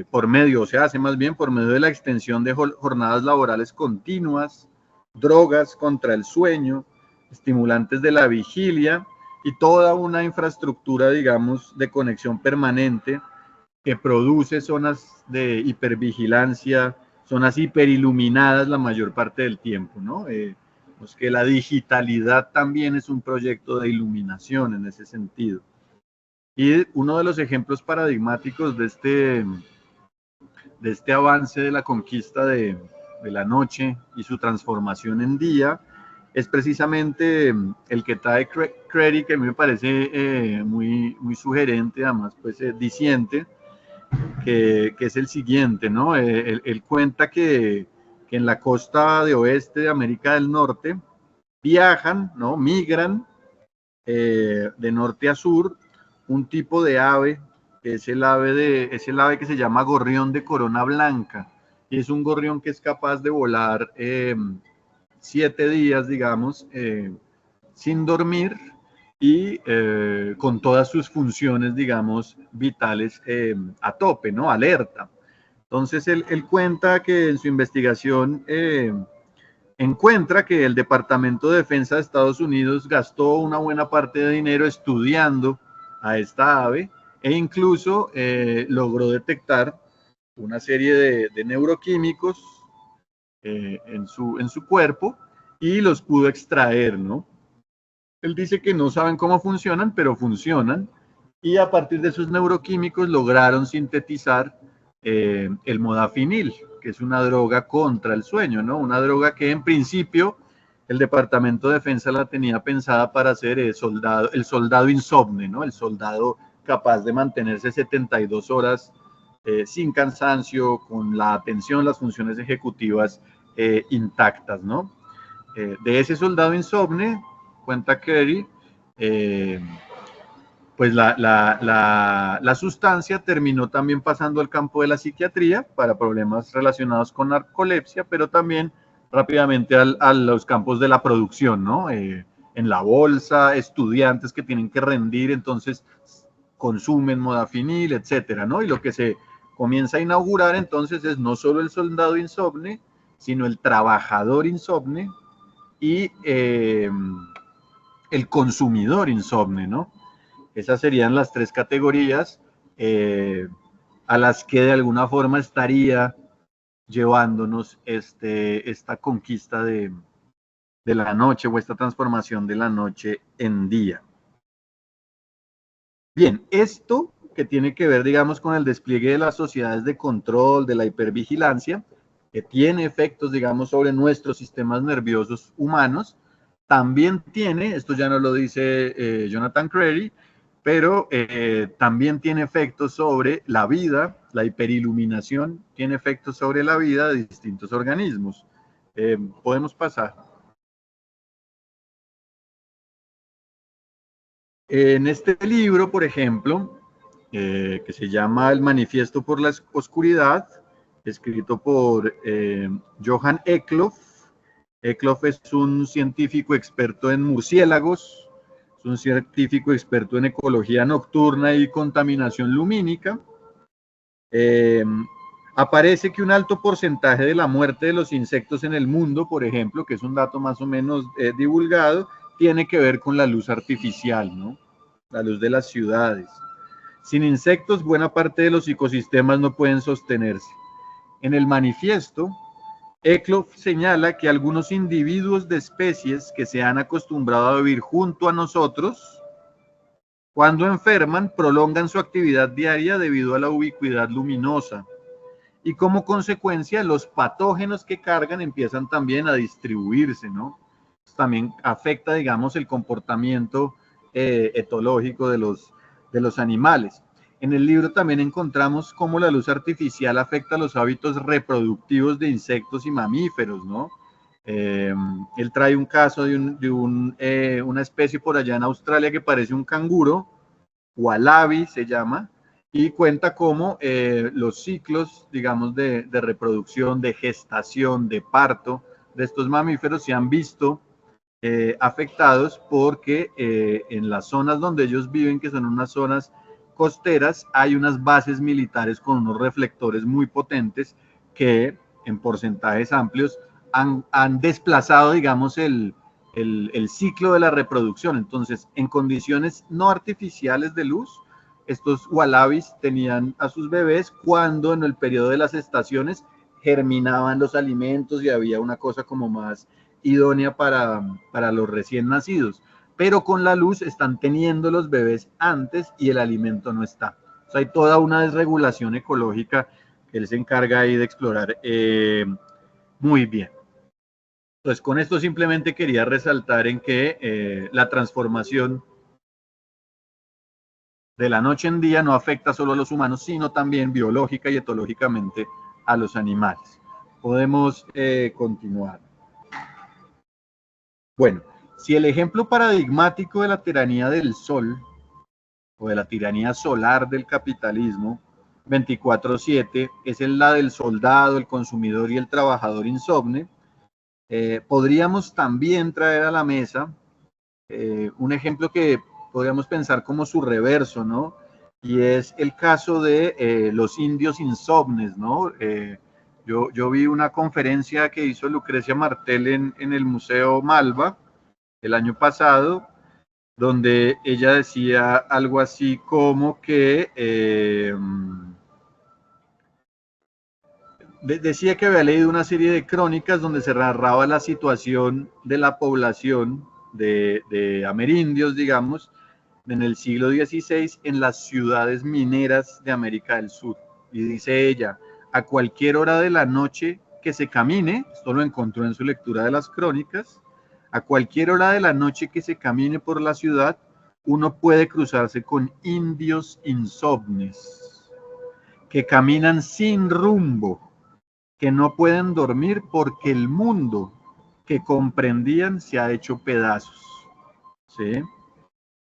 por medio, o se hace más bien por medio de la extensión de jornadas laborales continuas, drogas contra el sueño, estimulantes de la vigilia y toda una infraestructura, digamos, de conexión permanente que produce zonas de hipervigilancia, zonas hiperiluminadas la mayor parte del tiempo, ¿no? Pues que la digitalidad también es un proyecto de iluminación en ese sentido. Y uno de los ejemplos paradigmáticos de este avance de la conquista de la noche y su transformación en día es precisamente el que trae Crary, que a mí me parece muy sugerente, además pues diciente, que es el siguiente, ¿no? Él cuenta que en la costa de oeste de América del Norte viajan, ¿no? Migran de norte a sur un tipo de ave, que es el ave que se llama gorrión de corona blanca, y es un gorrión que es capaz de volar 7 días, digamos, sin dormir y con todas sus funciones, digamos, vitales a tope, ¿no? Alerta. Entonces, él cuenta que en su investigación encuentra que el Departamento de Defensa de Estados Unidos gastó una buena parte de dinero estudiando a esta ave e incluso logró detectar una serie de neuroquímicos en su cuerpo y los pudo extraer, ¿no? Él dice que no saben cómo funcionan, pero funcionan, y a partir de esos neuroquímicos lograron sintetizar el modafinil, que es una droga contra el sueño, ¿no? Una droga que en principio el Departamento de Defensa la tenía pensada para ser el soldado insomne, ¿no? El soldado capaz de mantenerse 72 horas sin cansancio, con la atención, las funciones ejecutivas intactas, ¿no? De ese soldado insomne, cuenta Crary, pues la sustancia terminó también pasando al campo de la psiquiatría para problemas relacionados con narcolepsia, pero también rápidamente a los campos de la producción, ¿no? En la bolsa, estudiantes que tienen que rendir, entonces consumen modafinil, etcétera, ¿no? Y lo que se comienza a inaugurar entonces es no solo el soldado insomne, sino el trabajador insomne y el consumidor insomne, ¿no? Esas serían las 3 categorías a las que de alguna forma estaría llevándonos esta conquista de la noche o esta transformación de la noche en día. Bien, esto que tiene que ver, digamos, con el despliegue de las sociedades de control, de la hipervigilancia, que tiene efectos, digamos, sobre nuestros sistemas nerviosos humanos, también tiene, esto ya no lo dice Jonathan Crary, pero también tiene efectos sobre la vida, la hiperiluminación tiene efectos sobre la vida de distintos organismos. Podemos pasar. En este libro, por ejemplo, que se llama El Manifiesto por la Oscuridad, escrito por Johann Eklof. Eklof es un científico experto en murciélagos, es un científico experto en ecología nocturna y contaminación lumínica. Aparece que un alto porcentaje de la muerte de los insectos en el mundo, por ejemplo, que es un dato más o menos divulgado, tiene que ver con la luz artificial, ¿no? La luz de las ciudades. Sin insectos, buena parte de los ecosistemas no pueden sostenerse. En el manifiesto, Eklof señala que algunos individuos de especies que se han acostumbrado a vivir junto a nosotros, cuando enferman, prolongan su actividad diaria debido a la ubicuidad luminosa. Y como consecuencia, los patógenos que cargan empiezan también a distribuirse, ¿no? También afecta, digamos, el comportamiento etológico de los animales. En el libro también encontramos cómo la luz artificial afecta los hábitos reproductivos de insectos y mamíferos, ¿no? Él trae un caso de una especie por allá en Australia que parece un canguro, Wallaby se llama, y cuenta cómo los ciclos, digamos, de reproducción, de gestación, de parto de estos mamíferos se han visto afectados porque en las zonas donde ellos viven, que son unas zonas costeras, hay unas bases militares con unos reflectores muy potentes que en porcentajes amplios han desplazado, digamos, el ciclo de la reproducción. Entonces, en condiciones no artificiales de luz, estos wallabies tenían a sus bebés cuando en el periodo de las estaciones germinaban los alimentos y había una cosa como más idónea para los recién nacidos. Pero con la luz están teniendo los bebés antes y el alimento no está. O sea, hay toda una desregulación ecológica que él se encarga ahí de explorar muy bien. Entonces, con esto simplemente quería resaltar en que la transformación de la noche en día no afecta solo a los humanos, sino también biológica y etológicamente a los animales. Podemos continuar. Bueno, si el ejemplo paradigmático de la tiranía del sol o de la tiranía solar del capitalismo 24/7 es la del soldado, el consumidor y el trabajador insomne, podríamos también traer a la mesa un ejemplo que podríamos pensar como su reverso, ¿no? Y es el caso de los indios insomnes, ¿no? Yo vi una conferencia que hizo Lucrecia Martel en el Museo Malva el año pasado, donde ella decía algo así como que decía que había leído una serie de crónicas donde se narraba la situación de la población de amerindios, digamos, en el siglo XVI en las ciudades mineras de América del Sur. Y dice ella, a cualquier hora de la noche que se camine, esto lo encontró en su lectura de las crónicas, a cualquier hora de la noche que se camine por la ciudad, uno puede cruzarse con indios insomnes, que caminan sin rumbo, que no pueden dormir porque el mundo que comprendían se ha hecho pedazos. ¿Sí?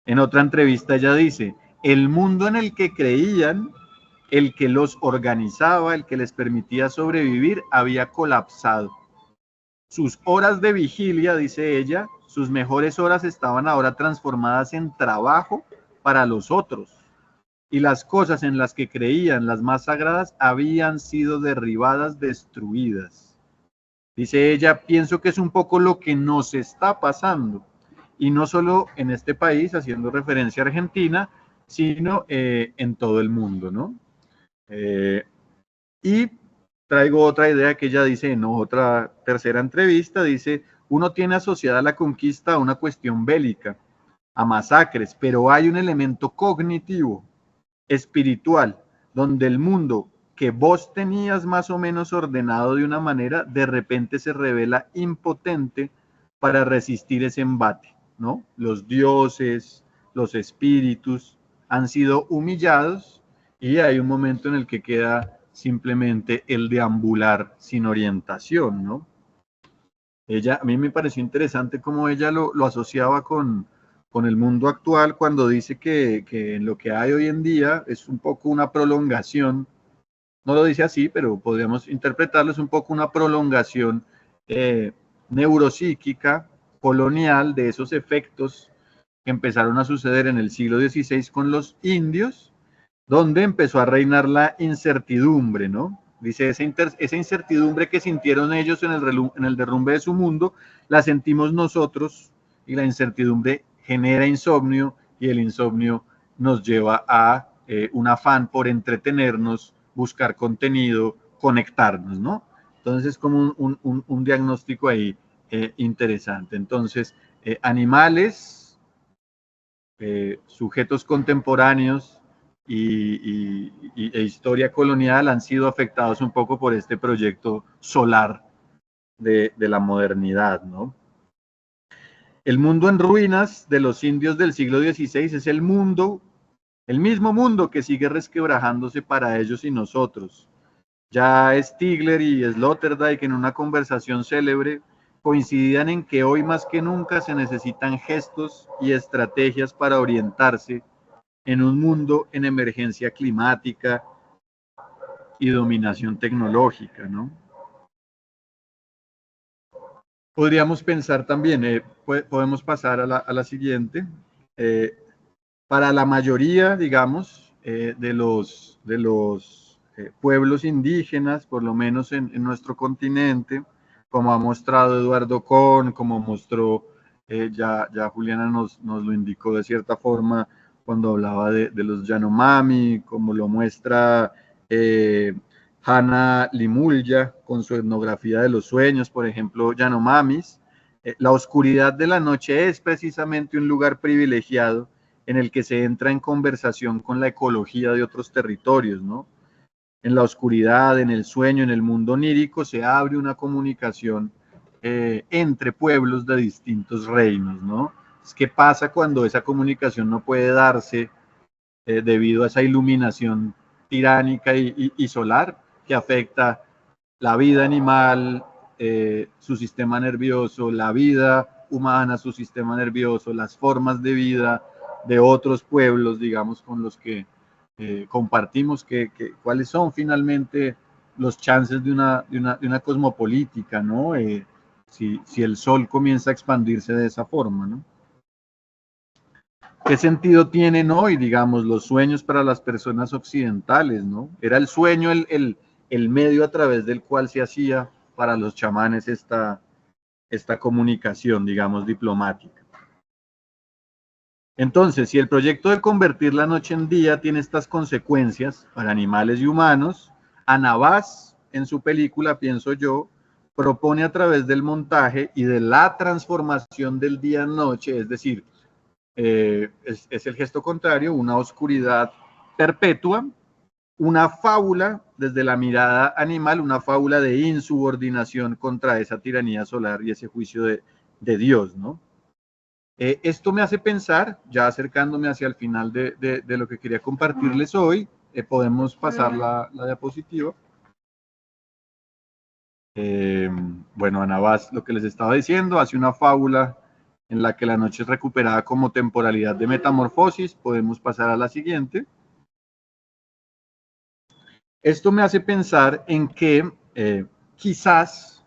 En otra entrevista ella dice, el mundo en el que creían, el que los organizaba, el que les permitía sobrevivir, había colapsado. Sus horas de vigilia, dice ella, sus mejores horas estaban ahora transformadas en trabajo para los otros. Y las cosas en las que creían, las más sagradas, habían sido derribadas, destruidas. Dice ella, pienso que es un poco lo que nos está pasando. Y no solo en este país, haciendo referencia a Argentina, sino en todo el mundo, ¿no? Y traigo otra idea que ella dice en otra tercera entrevista, dice, uno tiene asociada la conquista a una cuestión bélica, a masacres, pero hay un elemento cognitivo, espiritual, donde el mundo que vos tenías más o menos ordenado de una manera, de repente se revela impotente para resistir ese embate, ¿no? Los dioses, los espíritus han sido humillados y hay un momento en el que queda simplemente el deambular sin orientación, ¿no? A mí me pareció interesante cómo ella lo asociaba con el mundo actual cuando dice que en lo que hay hoy en día es un poco una prolongación, no lo dice así, pero podríamos interpretarlo, es un poco una prolongación neuropsíquica, colonial, de esos efectos que empezaron a suceder en el siglo XVI con los indios, donde empezó a reinar la incertidumbre, ¿no? Dice, esa incertidumbre que sintieron ellos en el derrumbe de su mundo, la sentimos nosotros, y la incertidumbre genera insomnio, y el insomnio nos lleva a un afán por entretenernos, buscar contenido, conectarnos, ¿no? Entonces es como un diagnóstico ahí interesante. Entonces, animales, sujetos contemporáneos e historia colonial han sido afectados un poco por este proyecto solar de la modernidad, ¿no? El mundo en ruinas de los indios del siglo XVI es el mismo mundo que sigue resquebrajándose para ellos y nosotros. Ya Stigler y Sloterdijk en una conversación célebre coincidían en que hoy más que nunca se necesitan gestos y estrategias para orientarse en un mundo en emergencia climática y dominación tecnológica, ¿no? Podríamos pensar también, podemos pasar a la siguiente, para la mayoría, digamos, de los pueblos indígenas, por lo menos en nuestro continente, como ha mostrado Eduardo Kohn, como mostró, ya Juliana nos lo indicó de cierta forma cuando hablaba de los Yanomami, como lo muestra Hanna Limulya con su etnografía de los sueños, por ejemplo, Yanomamis. La oscuridad de la noche es precisamente un lugar privilegiado en el que se entra en conversación con la ecología de otros territorios, ¿no? En la oscuridad, en el sueño, en el mundo onírico, se abre una comunicación entre pueblos de distintos reinos, ¿no? ¿Qué pasa cuando esa comunicación no puede darse debido a esa iluminación tiránica y solar que afecta la vida animal, su sistema nervioso, la vida humana, su sistema nervioso, las formas de vida de otros pueblos, digamos, con los que compartimos, cuáles son finalmente los chances de una cosmopolítica, ¿no? Si el sol comienza a expandirse de esa forma, ¿no? ¿Qué sentido tienen hoy, digamos, los sueños para las personas occidentales, ¿no? Era el sueño el medio a través del cual se hacía para los chamanes esta comunicación, digamos, diplomática. Entonces, si el proyecto de convertir la noche en día tiene estas consecuencias para animales y humanos, Ana Vaz, en su película, pienso yo, propone a través del montaje y de la transformación del día en noche, es decir, es el gesto contrario, una oscuridad perpetua, una fábula desde la mirada animal, una fábula de insubordinación contra esa tiranía solar y ese juicio de Dios, ¿no? Esto me hace pensar, ya acercándome hacia el final de lo que quería compartirles hoy, podemos pasar la diapositiva. Bueno, Ana Vaz, lo que les estaba diciendo, hace una fábula en la que la noche es recuperada como temporalidad de metamorfosis. Podemos pasar a la siguiente. Esto me hace pensar en que quizás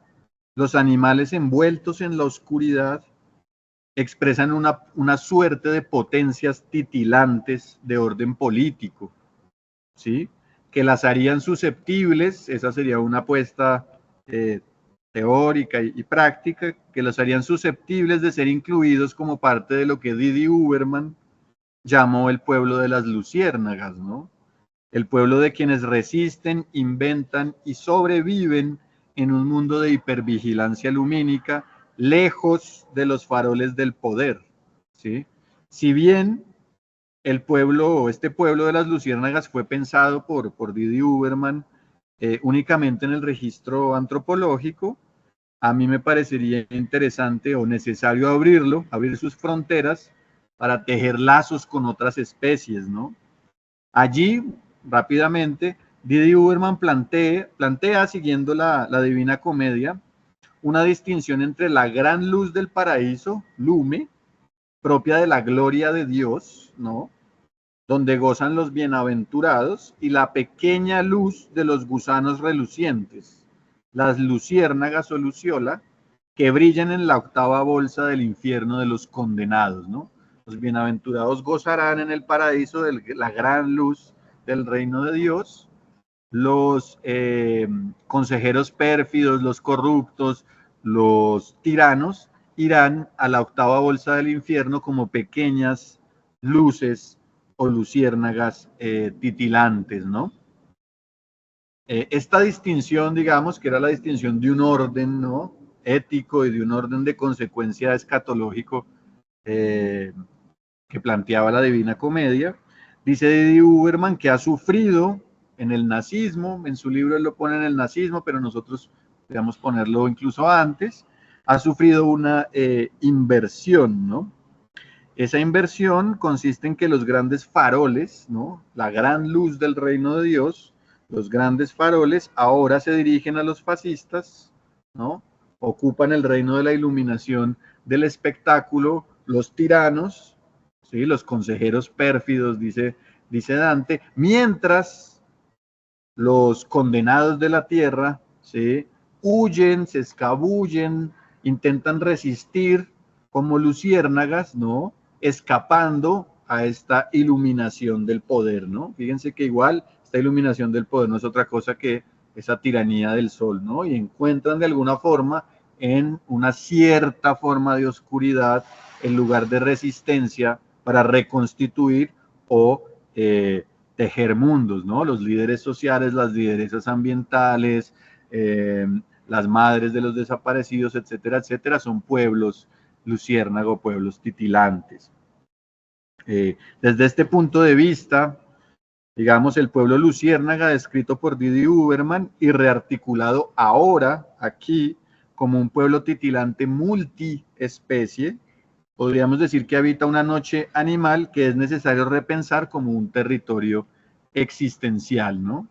los animales envueltos en la oscuridad expresan una suerte de potencias titilantes de orden político, ¿sí? Que las harían susceptibles, esa sería una apuesta teórica y práctica, que los harían susceptibles de ser incluidos como parte de lo que Didi Uberman llamó el pueblo de las luciérnagas, ¿no? El pueblo de quienes resisten, inventan y sobreviven en un mundo de hipervigilancia lumínica, lejos de los faroles del poder, ¿sí? Si bien el pueblo, este pueblo de las luciérnagas fue pensado por Didi Uberman únicamente en el registro antropológico, a mí me parecería interesante o necesario abrirlo, abrir sus fronteras para tejer lazos con otras especies, ¿no? Allí, rápidamente, Didi Uberman plantea, siguiendo la Divina Comedia, una distinción entre la gran luz del paraíso, lume, propia de la gloria de Dios, ¿no? Donde gozan los bienaventurados, y la pequeña luz de los gusanos relucientes, las luciérnagas o luciola, que brillan en la octava bolsa del infierno de los condenados, ¿no? Los bienaventurados gozarán en el paraíso de la gran luz del reino de Dios. Los consejeros pérfidos, los corruptos, los tiranos, irán a la octava bolsa del infierno como pequeñas luces o luciérnagas titilantes, ¿no? Esta distinción, digamos, que era la distinción de un orden, ¿no?, ético y de un orden de consecuencia escatológico que planteaba la Divina Comedia, dice Didi Uberman que ha sufrido en el nazismo, en su libro él lo pone en el nazismo, pero nosotros podríamos ponerlo incluso antes, ha sufrido una inversión, ¿no? Esa inversión consiste en que los grandes faroles, ¿no?, la gran luz del reino de Dios, los grandes faroles ahora se dirigen a los fascistas, ¿no? Ocupan el reino de la iluminación del espectáculo, los tiranos, ¿sí? Los consejeros pérfidos, dice Dante, mientras los condenados de la tierra, ¿sí? Huyen, se escabullen, intentan resistir como luciérnagas, ¿no? Escapando a esta iluminación del poder, ¿no? Fíjense que igual esta iluminación del poder no es otra cosa que esa tiranía del sol, ¿no? Y encuentran de alguna forma en una cierta forma de oscuridad el lugar de resistencia para reconstituir o tejer mundos, ¿no? Los líderes sociales, las lideresas ambientales, las madres de los desaparecidos, etcétera, etcétera, son pueblos luciérnago, pueblos titilantes. Desde este punto de vista, digamos, el pueblo luciérnaga descrito por Didi Huberman y rearticulado ahora, aquí, como un pueblo titilante multiespecie, podríamos decir que habita una noche animal que es necesario repensar como un territorio existencial, ¿no?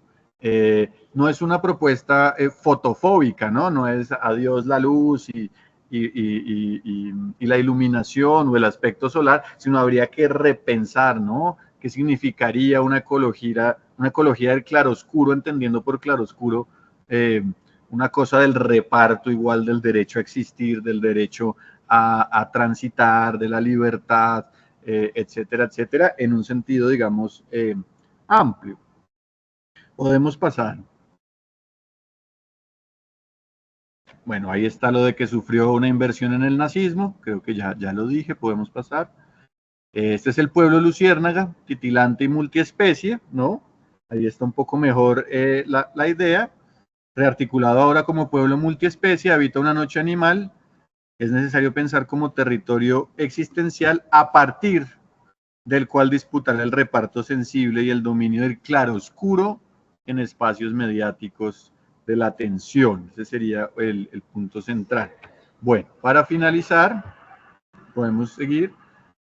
No es una propuesta fotofóbica, ¿no? No es adiós la luz y la iluminación o el aspecto solar, sino habría que repensar, ¿no? ¿Qué significaría una ecología del claroscuro, entendiendo por claroscuro una cosa del reparto igual del derecho a existir, del derecho a transitar, de la libertad, etcétera, etcétera, en un sentido, digamos, amplio. Podemos pasar. Bueno, ahí está lo de que sufrió una inversión en el nazismo, creo que ya lo dije, podemos pasar. Este es el pueblo luciérnaga, titilante y multiespecie, ¿no? Ahí está un poco mejor la idea. Rearticulado ahora como pueblo multiespecie, habita una noche animal. Es necesario pensar como territorio existencial a partir del cual disputar el reparto sensible y el dominio del claroscuro en espacios mediáticos de la atención. Ese sería el punto central. Bueno, para finalizar, podemos seguir.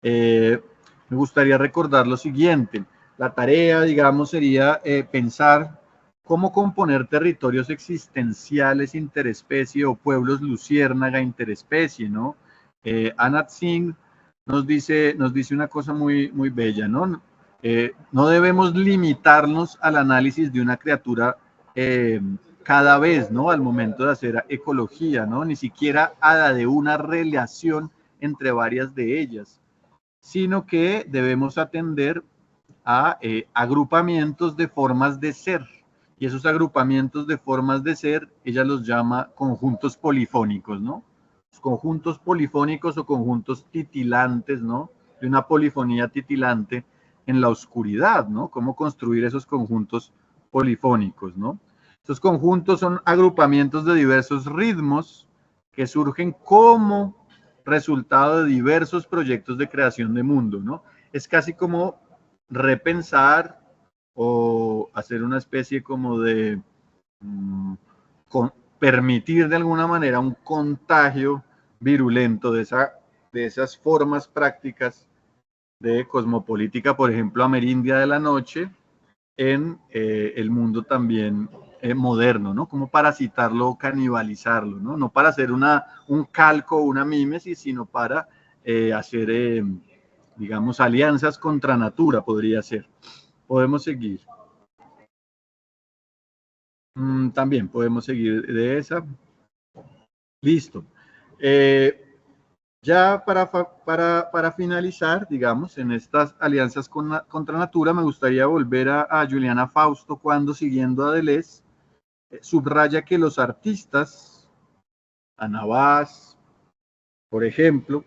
Me gustaría recordar lo siguiente. La tarea, digamos, sería pensar cómo componer territorios existenciales interespecie o pueblos luciérnaga interespecie, ¿no? Anat Singh nos dice una cosa muy, muy bella, ¿no? No debemos limitarnos al análisis de una criatura cada vez, ¿no? Al momento de hacer ecología, ¿no? Ni siquiera a la de una relación entre varias de ellas, sino que debemos atender a agrupamientos de formas de ser. Y esos agrupamientos de formas de ser, ella los llama conjuntos polifónicos, ¿no? Los conjuntos polifónicos o conjuntos titilantes, ¿no? De una polifonía titilante en la oscuridad, ¿no? Cómo construir esos conjuntos polifónicos, ¿no? Estos conjuntos son agrupamientos de diversos ritmos que surgen como resultado de diversos proyectos de creación de mundo, ¿no? Es casi como repensar o hacer una especie como de permitir de alguna manera un contagio virulento de esas formas prácticas de cosmopolítica, por ejemplo, amerindia de la noche, en el mundo también moderno, ¿no? Como parasitarlo o canibalizarlo, ¿no? No para hacer un calco o una mímesis, sino para hacer, digamos, alianzas contra natura, podría ser. Podemos seguir. También podemos seguir de esa. Listo. Ya para finalizar, digamos, en estas alianzas contra natura, me gustaría volver a Juliana Fausto cuando, siguiendo a Deleuze, subraya que los artistas, Ana Vaz, por ejemplo,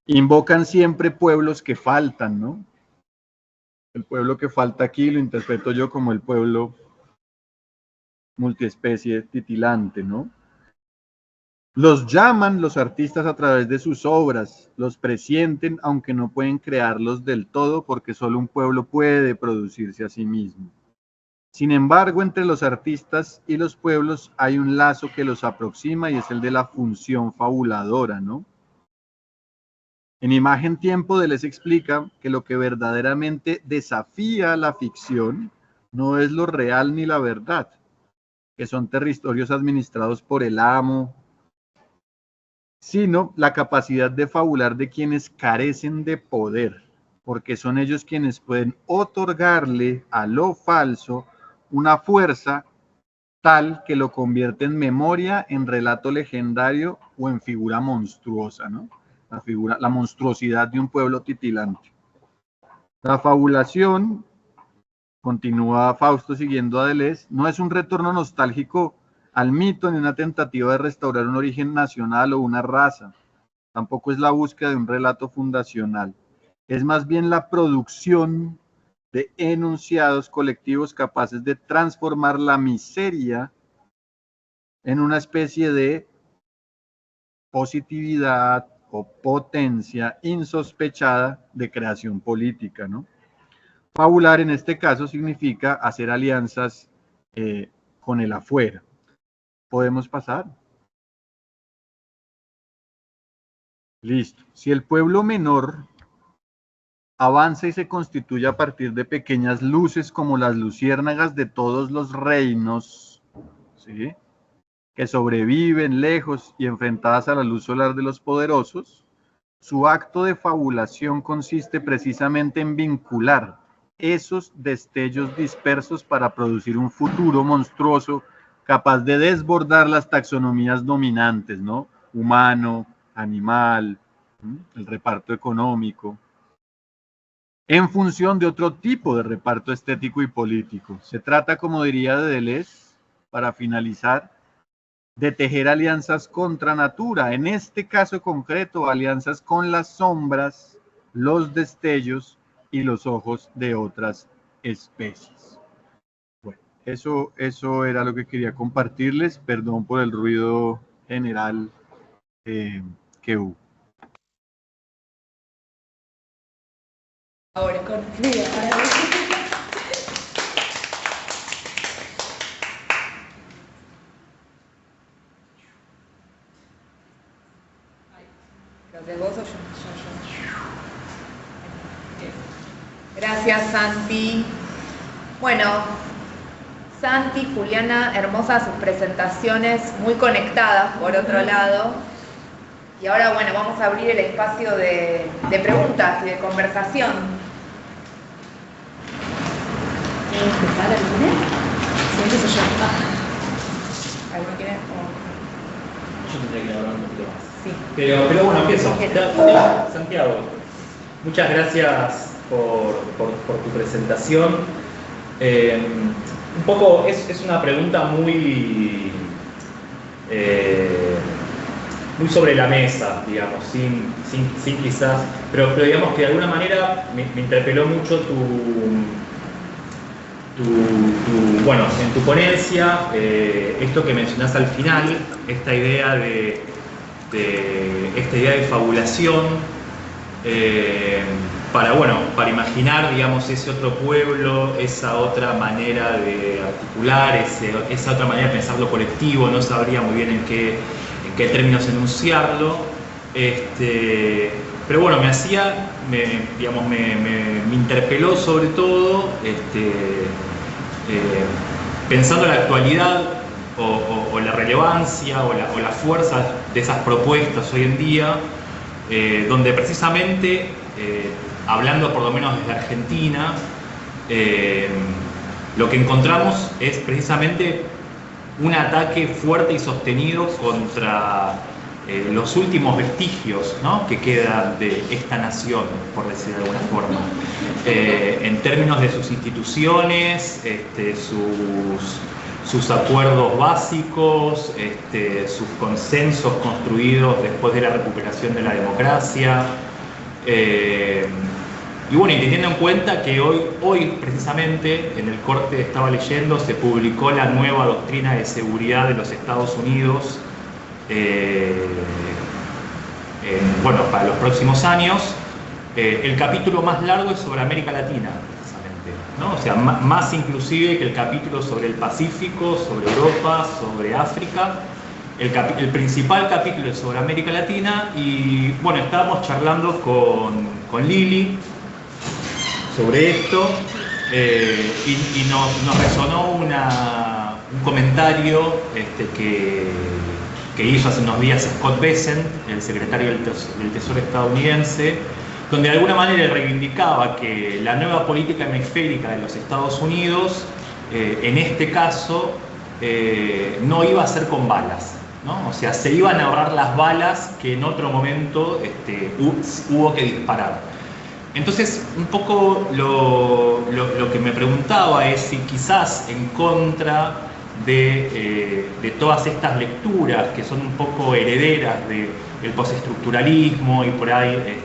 invocan siempre pueblos que faltan, ¿no? El pueblo que falta aquí lo interpreto yo como el pueblo multiespecie titilante, ¿no? Los llaman los artistas a través de sus obras, los presienten, aunque no pueden crearlos del todo, porque solo un pueblo puede producirse a sí mismo. Sin embargo, entre los artistas y los pueblos hay un lazo que los aproxima y es el de la función fabuladora, ¿no? En Imagen Tiempo, Deleuze explica que lo que verdaderamente desafía la ficción no es lo real ni la verdad, que son territorios administrados por el amo, sino la capacidad de fabular de quienes carecen de poder, porque son ellos quienes pueden otorgarle a lo falso una fuerza tal que lo convierte en memoria, en relato legendario o en figura monstruosa, ¿no? La monstruosidad de un pueblo titilante. La fabulación, continúa Fausto siguiendo a Deleuze, no es un retorno nostálgico al mito ni una tentativa de restaurar un origen nacional o una raza. Tampoco es la búsqueda de un relato fundacional. Es más bien la producción de enunciados colectivos capaces de transformar la miseria en una especie de positividad o potencia insospechada de creación política, ¿no? Fabular en este caso significa hacer alianzas con el afuera. ¿Podemos pasar? Listo. Si el pueblo menor avanza y se constituye a partir de pequeñas luces como las luciérnagas de todos los reinos, ¿sí?, que sobreviven lejos y enfrentadas a la luz solar de los poderosos, su acto de fabulación consiste precisamente en vincular esos destellos dispersos para producir un futuro monstruoso capaz de desbordar las taxonomías dominantes, ¿no? Humano, animal, el reparto económico, en función de otro tipo de reparto estético y político. Se trata, como diría Deleuze, para finalizar, de tejer alianzas contra natura, en este caso concreto, alianzas con las sombras, los destellos y los ojos de otras especies. Bueno, eso era lo que quería compartirles. Perdón por el ruido general que hubo. Ahora con Gracias, Santi. Bueno, Santi, Juliana, hermosas sus presentaciones, muy conectadas por otro lado. Y ahora, bueno, vamos a abrir el espacio de preguntas y de conversación. ¿Quieres empezar alguna? Si empiezo yo. ¿Alguno quiere? Yo tendría que hablar un poquito más. Sí. Pero bueno, empiezo. Santiago, muchas gracias por tu presentación. Un poco, es una pregunta muy sobre la mesa, digamos, sin quizás, pero digamos que de alguna manera me interpeló mucho bueno, en tu ponencia, esto que mencionás al final, esta idea de fabulación, para imaginar, digamos, ese otro pueblo, esa otra manera de articular, esa otra manera de pensar lo colectivo. No sabría muy bien en qué términos enunciarlo, pero bueno, me interpeló sobre todo pensando en la actualidad o la relevancia o la fuerza de esas propuestas hoy en día, donde precisamente, hablando por lo menos desde Argentina, lo que encontramos es precisamente un ataque fuerte y sostenido contra los últimos vestigios, ¿no?, que quedan de esta nación, por decir de alguna forma, en términos de sus instituciones, sus acuerdos básicos, sus consensos construidos después de la recuperación de la democracia. Y bueno, y teniendo en cuenta que hoy precisamente, en el corte estaba leyendo, se publicó la nueva doctrina de seguridad de los Estados Unidos, para los próximos años. El capítulo más largo es sobre América Latina, precisamente, ¿no? O sea, más inclusive que el capítulo sobre el Pacífico, sobre Europa, sobre África. El principal capítulo es sobre América Latina. Y bueno, estábamos charlando con Lili sobre esto, y nos resonó un comentario que hizo hace unos días Scott Bessent, el secretario del Tesoro estadounidense, donde de alguna manera reivindicaba que la nueva política hemisférica de los Estados Unidos, en este caso, no iba a ser con balas, ¿no? O sea, se iban a ahorrar las balas que en otro momento hubo que disparar. Entonces, un poco lo que me preguntaba es si quizás en contra de todas estas lecturas que son un poco herederas del postestructuralismo y por ahí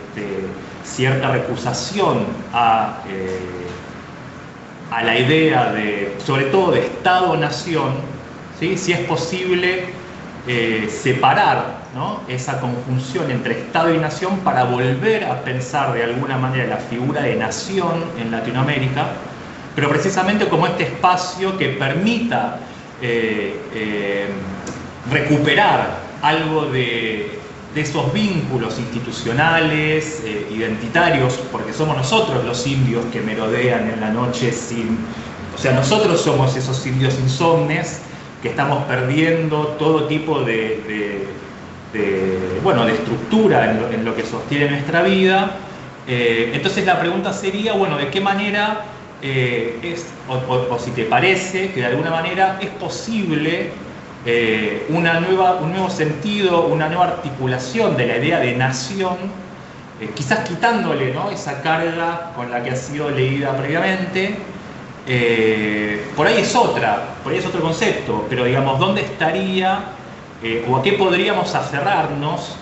cierta recusación a la idea sobre todo de Estado-Nación, ¿sí? Si es posible separar, ¿no?, esa conjunción entre Estado y Nación para volver a pensar de alguna manera la figura de nación en Latinoamérica, pero precisamente como este espacio que permita recuperar algo de esos vínculos institucionales, identitarios, porque somos nosotros los indios que merodean en la noche o sea, nosotros somos esos indios insomnes que estamos perdiendo todo tipo de estructura en lo que sostiene nuestra vida. Entonces la pregunta sería, bueno, ¿de qué manera o si te parece que de alguna manera es posible un nuevo sentido, una nueva articulación de la idea de nación, quizás quitándole, ¿no?, esa carga con la que ha sido leída previamente? Por ahí es otro concepto, pero digamos, ¿dónde estaría o a qué podríamos aferrarnos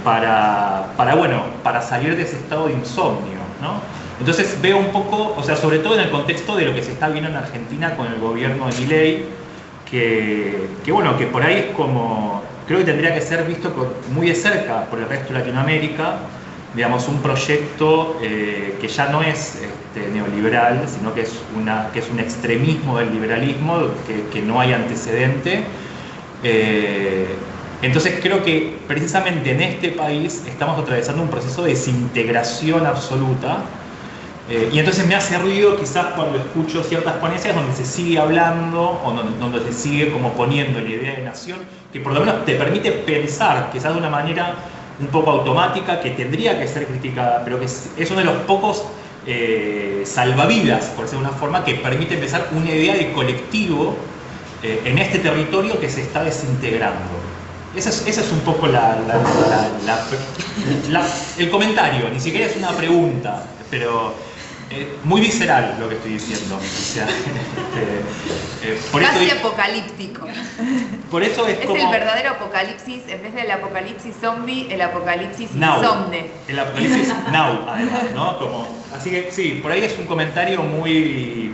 para salir de ese estado de insomnio, ¿no? Entonces veo un poco, o sea, sobre todo en el contexto de lo que se está viendo en Argentina con el gobierno de Milei, que por ahí es como, creo que tendría que ser visto muy de cerca por el resto de Latinoamérica, digamos, un proyecto que ya no es neoliberal, sino que es un extremismo del liberalismo que no hay antecedente. Entonces creo que precisamente en este país estamos atravesando un proceso de desintegración absoluta, y entonces me hace ruido quizás cuando escucho ciertas ponencias donde se sigue hablando o donde se sigue como poniendo la idea de nación, que por lo menos te permite pensar quizás de una manera un poco automática, que tendría que ser criticada, pero que es uno de los pocos salvavidas, por decirlo de una forma, que permite empezar una idea de colectivo en este territorio que se está desintegrando. Esa es un poco el comentario, ni siquiera es una pregunta, pero muy visceral lo que estoy diciendo. O sea, casi apocalíptico. Por eso es como... el verdadero apocalipsis, en vez del apocalipsis zombie, el apocalipsis now. insomne. El apocalipsis now, además, ¿no? Así que sí, por ahí es un comentario muy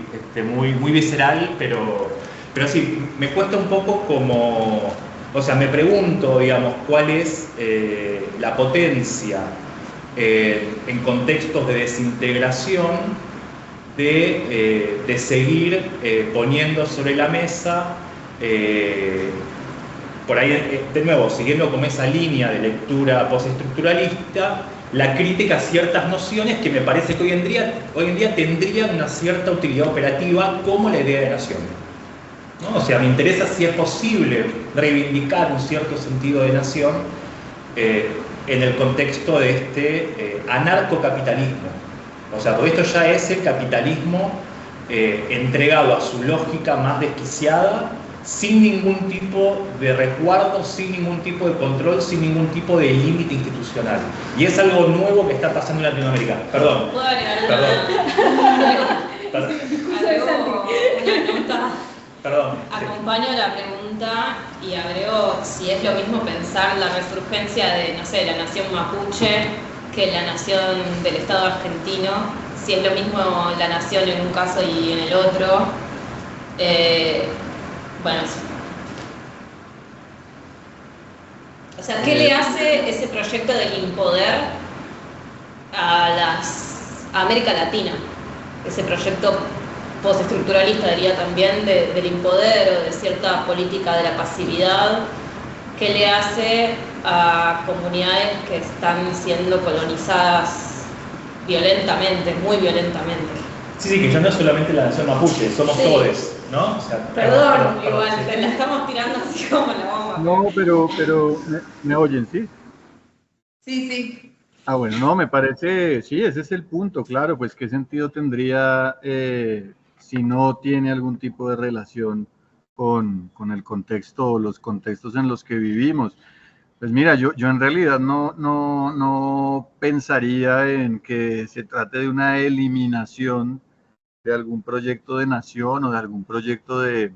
visceral, pero sí, me cuesta un poco como... O sea, me pregunto, digamos, cuál es la potencia en contextos de desintegración de seguir poniendo sobre la mesa, por ahí, de nuevo, siguiendo como esa línea de lectura postestructuralista, la crítica a ciertas nociones que me parece que hoy en día tendrían una cierta utilidad operativa, como la idea de nación, ¿no? O sea, me interesa si es posible reivindicar un cierto sentido de nación en el contexto de este anarcocapitalismo. O sea, todo esto ya es el capitalismo entregado a su lógica más desquiciada, sin ningún tipo de resguardo, sin ningún tipo de control, sin ningún tipo de límite institucional. Y es algo nuevo que está pasando en Latinoamérica. Perdón. ¿Puedo agregar Perdón. agrego una nota? Perdón. Acompaño la pregunta y agrego si es lo mismo pensar la resurgencia de, no sé, la nación mapuche que la nación del Estado argentino, si es lo mismo la nación en un caso y en el otro. Bueno, o sea, ¿qué le hace ese proyecto del impoder a América Latina? Ese proyecto postestructuralista, diría también, del impoder o de cierta política de la pasividad, ¿qué le hace a comunidades que están siendo colonizadas violentamente, muy violentamente? Sí, que ya no es solamente la nación mapuche, somos Sí. todos, ¿no? O sea, Perdón, igual, sí. la estamos tirando así como la bomba. No, pero ¿me oyen, sí? Sí, sí. Bueno, no, me parece, sí, ese es el punto, claro, pues qué sentido tendría si no tiene algún tipo de relación con el contexto o los contextos en los que vivimos. Pues mira, yo en realidad no pensaría en que se trate de una eliminación de algún proyecto de nación o de algún proyecto de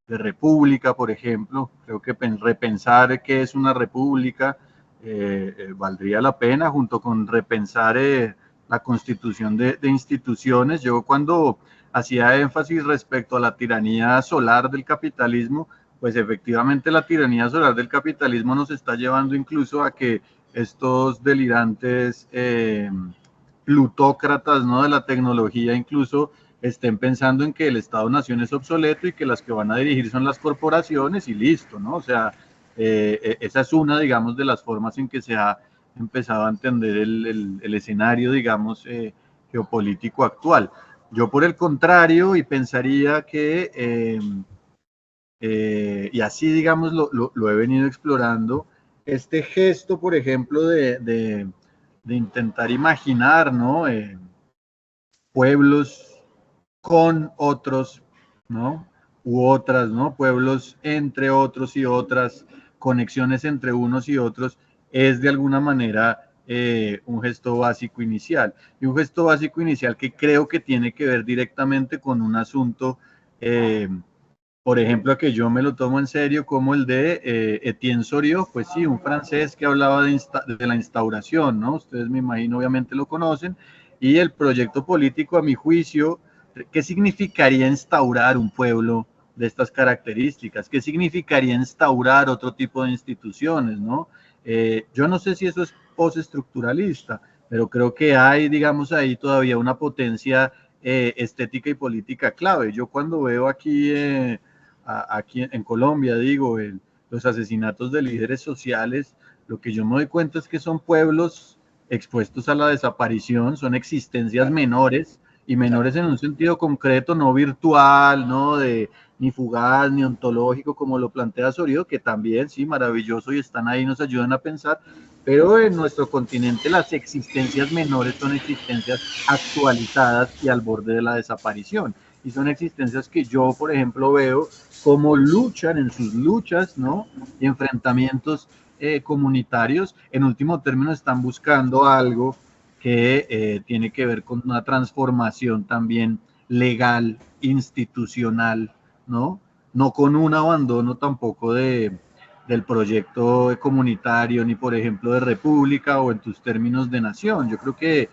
república, por ejemplo. Creo que repensar qué es una república valdría la pena, junto con repensar la constitución de instituciones. Yo cuando hacía énfasis respecto a la tiranía solar del capitalismo, pues efectivamente la tiranía solar del capitalismo nos está llevando incluso a que estos delirantes plutócratas, ¿no?, de la tecnología incluso estén pensando en que el Estado-Nación es obsoleto y que las que van a dirigir son las corporaciones y listo, ¿no? O sea, esa es una, digamos, de las formas en que se ha empezado a entender el escenario, digamos, geopolítico actual. Yo, por el contrario, y pensaría que, y así, digamos, lo he venido explorando, este gesto, por ejemplo, de intentar imaginar, ¿no? Pueblos con otros, ¿no? U otras, ¿no? Pueblos entre otros y otras, conexiones entre unos y otros, es de alguna manera un gesto básico inicial. Y un gesto básico inicial que creo que tiene que ver directamente con un asunto, por ejemplo, que yo me lo tomo en serio, como el de Etienne Soriot, pues sí, un francés que hablaba de la instauración, ¿no? Ustedes me imagino obviamente lo conocen, y el proyecto político, a mi juicio, ¿qué significaría instaurar un pueblo de estas características? ¿Qué significaría instaurar otro tipo de instituciones, ¿no? Yo no sé si eso es postestructuralista, pero creo que hay, digamos, ahí todavía una potencia estética y política clave. Yo cuando veo aquí en Colombia, digo, los asesinatos de líderes sociales, lo que yo me doy cuenta es que son pueblos expuestos a la desaparición, son existencias menores, y menores en un sentido concreto, no virtual, no ni fugaz, ni ontológico, como lo plantea Soriot, que también, sí, maravilloso, y están ahí, nos ayudan a pensar, pero en nuestro continente las existencias menores son existencias actualizadas y al borde de la desaparición, y son existencias que yo, por ejemplo, veo cómo luchan en sus luchas, ¿no? Y enfrentamientos comunitarios, en último término están buscando algo que tiene que ver con una transformación también legal, institucional, ¿no? No con un abandono tampoco del proyecto comunitario, ni por ejemplo de república o en tus términos de nación. Yo creo que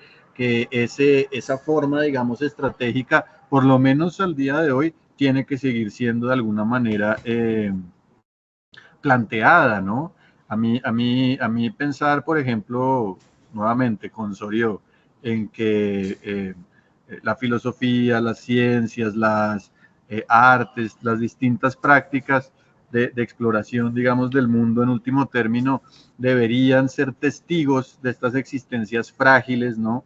esa forma, digamos, estratégica, por lo menos al día de hoy, tiene que seguir siendo de alguna manera planteada, ¿no? A mí pensar, por ejemplo, nuevamente con Soriot, en que la filosofía, las ciencias, las artes, las distintas prácticas de exploración, digamos, del mundo en último término, deberían ser testigos de estas existencias frágiles, ¿no?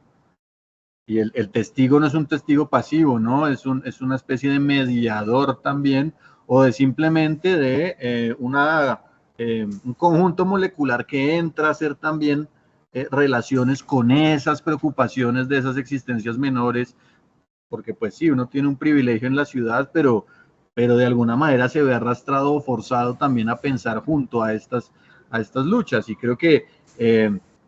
Y el testigo no es un testigo pasivo, ¿no? Es una especie de mediador también, o de simplemente de un conjunto molecular que entra a hacer también relaciones con esas preocupaciones de esas existencias menores, porque pues sí, uno tiene un privilegio en la ciudad, pero de alguna manera se ve arrastrado o forzado también a pensar junto a estas luchas, y creo que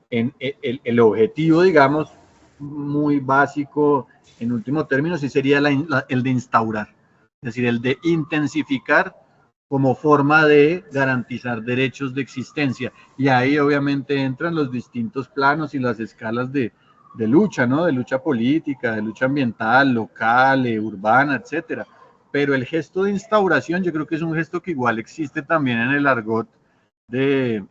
el objetivo, digamos, muy básico, en último término, sí sería el de instaurar, es decir, el de intensificar como forma de garantizar derechos de existencia. Y ahí obviamente entran los distintos planos y las escalas de lucha, ¿no? De lucha política, de lucha ambiental, local, urbana, etcétera. Pero el gesto de instauración yo creo que es un gesto que igual existe también en el argot de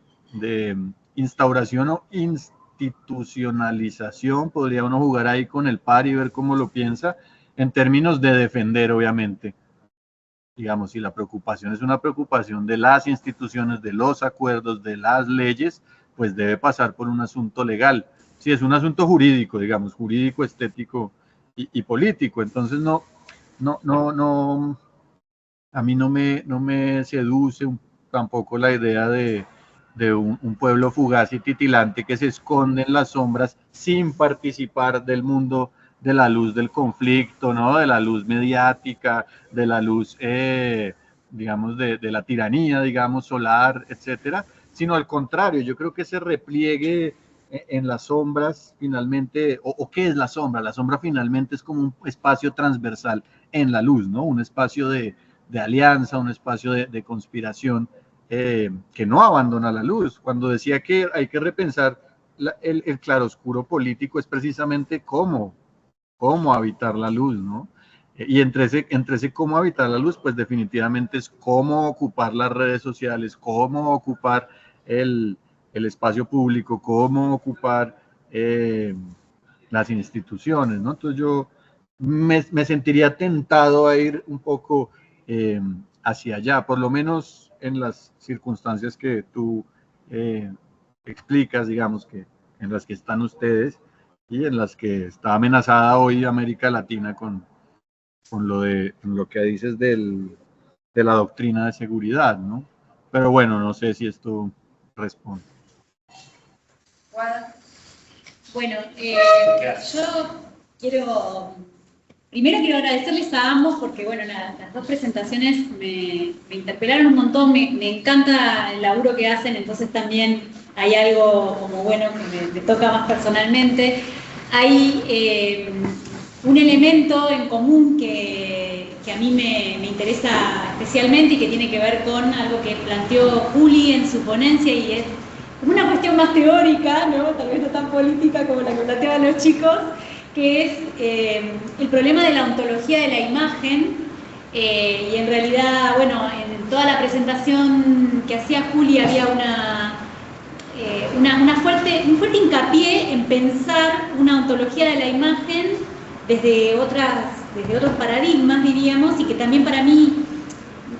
instauración o institucionalización. Podría uno jugar ahí con el par y ver cómo lo piensa en términos de defender, obviamente. Digamos, si la preocupación es una preocupación de las instituciones, de los acuerdos, de las leyes, pues debe pasar por un asunto legal. Si es un asunto jurídico, digamos, jurídico, estético y político, entonces no, a mí no me seduce tampoco la idea de de un pueblo fugaz y titilante que se esconde en las sombras sin participar del mundo de la luz del conflicto, ¿no? De la luz mediática, de la luz, digamos, de la tiranía, digamos, solar, etcétera, sino al contrario, yo creo que ese repliegue en las sombras finalmente, o ¿qué es la sombra? La sombra finalmente es como un espacio transversal en la luz, ¿no? Un espacio de alianza, un espacio de conspiración que no abandona la luz. Cuando decía que hay que repensar el claroscuro político es precisamente cómo habitar la luz, ¿no? Y entre ese cómo habitar la luz, pues definitivamente es cómo ocupar las redes sociales, cómo ocupar el espacio público, cómo ocupar las instituciones, ¿no? Entonces yo me sentiría tentado a ir un poco hacia allá, por lo menos en las circunstancias que tú explicas, digamos, que en las que están ustedes y en las que está amenazada hoy América Latina con lo que dices de la doctrina de seguridad, ¿no? Pero bueno, no sé si esto responde. Bueno, yo primero quiero agradecerles a ambos porque, bueno, las dos presentaciones me interpelaron un montón, me encanta el laburo que hacen, entonces también hay algo como, bueno, que me toca más personalmente. Hay un elemento en común que a mí me interesa especialmente y que tiene que ver con algo que planteó Juli en su ponencia y es una cuestión más teórica, ¿no? Tal vez no tan política como la que planteaban los chicos, que es el problema de la ontología de la imagen y en realidad, bueno, en toda la presentación que hacía Juli había un fuerte hincapié en pensar una ontología de la imagen desde otros paradigmas, diríamos, y que también para mí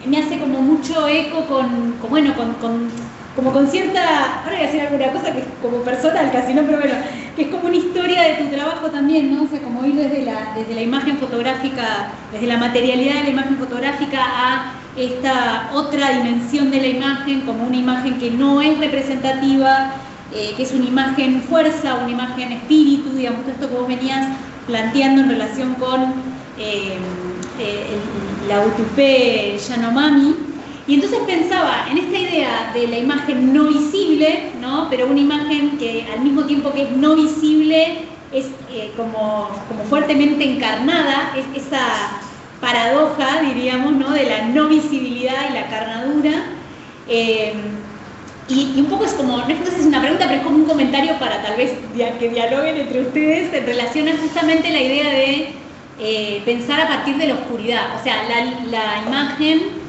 me hace como mucho eco como con cierta, ahora voy a decir alguna cosa que es como personal casi, ¿no? Pero bueno, que es como una historia de tu trabajo también, ¿no? O sea, como ir desde la imagen fotográfica, desde la materialidad de la imagen fotográfica a esta otra dimensión de la imagen, como una imagen que no es representativa, que es una imagen fuerza, una imagen espíritu, digamos, esto que vos venías planteando en relación con la Utupé Yanomami. Y entonces pensaba en esta idea de la imagen no visible, ¿no? Pero una imagen que al mismo tiempo que es no visible es como fuertemente encarnada, es esa paradoja, diríamos, ¿no? De la no visibilidad y la carnadura. Y un poco es como, no sé si es una pregunta, pero es como un comentario para tal vez que dialoguen entre ustedes en relación a justamente la idea de pensar a partir de la oscuridad. O sea, la imagen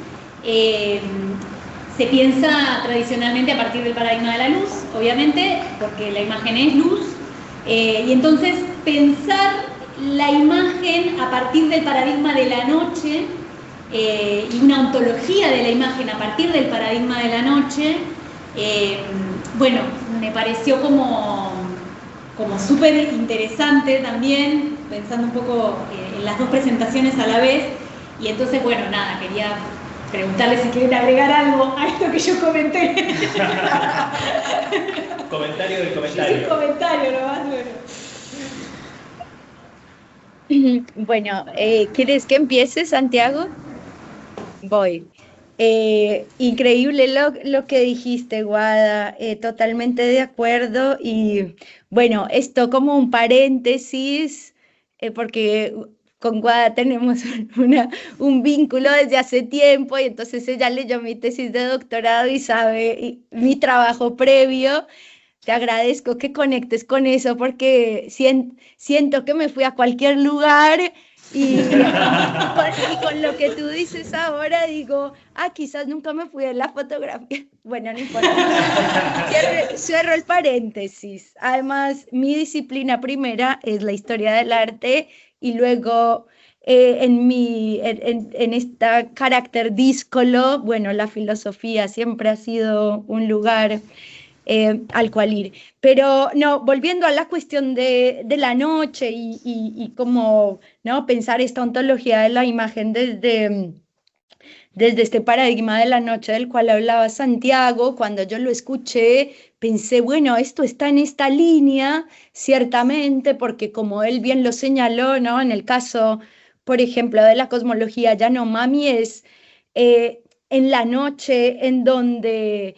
se piensa tradicionalmente a partir del paradigma de la luz, obviamente, porque la imagen es luz, y entonces pensar la imagen a partir del paradigma de la noche y una ontología de la imagen a partir del paradigma de la noche, bueno, me pareció como súper interesante también, pensando un poco en las dos presentaciones a la vez, y entonces, bueno, nada, quería preguntarles si quieren agregar algo a esto que yo comenté. Comentario del comentario. Sí, comentario nomás, bueno. Bueno, ¿quieres que empiece, Santiago? Voy. Increíble lo que dijiste, Guada, totalmente de acuerdo. Y bueno, esto como un paréntesis, porque con Guada tenemos un vínculo desde hace tiempo y entonces ella leyó mi tesis de doctorado y sabe mi trabajo previo. Te agradezco que conectes con eso porque siento que me fui a cualquier lugar y con lo que tú dices ahora digo, quizás nunca me fui de la fotografía. Bueno, no importa. Cierro el paréntesis. Además, mi disciplina primera es la historia del arte y luego en este carácter díscolo, bueno, la filosofía siempre ha sido un lugar al cual ir. Pero no, volviendo a la cuestión de la noche y cómo, ¿no? Pensar esta ontología de la imagen desde desde este paradigma de la noche del cual hablaba Santiago. Cuando yo lo escuché, pensé, bueno, esto está en esta línea, ciertamente, porque como él bien lo señaló, ¿no? En el caso, por ejemplo, de la cosmología Yanomami, es en la noche en donde,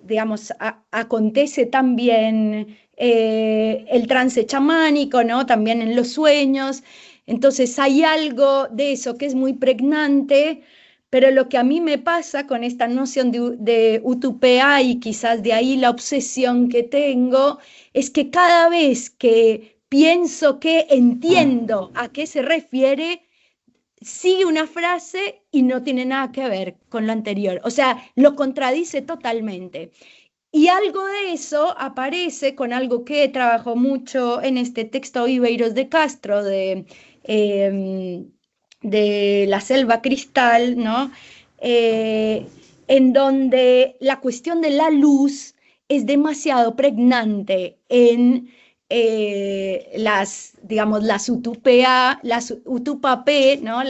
digamos, acontece también el trance chamánico, ¿no? También en los sueños. Entonces hay algo de eso que es muy pregnante, pero lo que a mí me pasa con esta noción de utopía, y quizás de ahí la obsesión que tengo, es que cada vez que pienso que entiendo a qué se refiere, sigue una frase y no tiene nada que ver con lo anterior. O sea, lo contradice totalmente. Y algo de eso aparece con algo que trabajó mucho en este texto Ibeiros de Castro eh, de La Selva Cristal, ¿no? En donde la cuestión de la luz es demasiado pregnante en digamos, las utupapé, ¿no?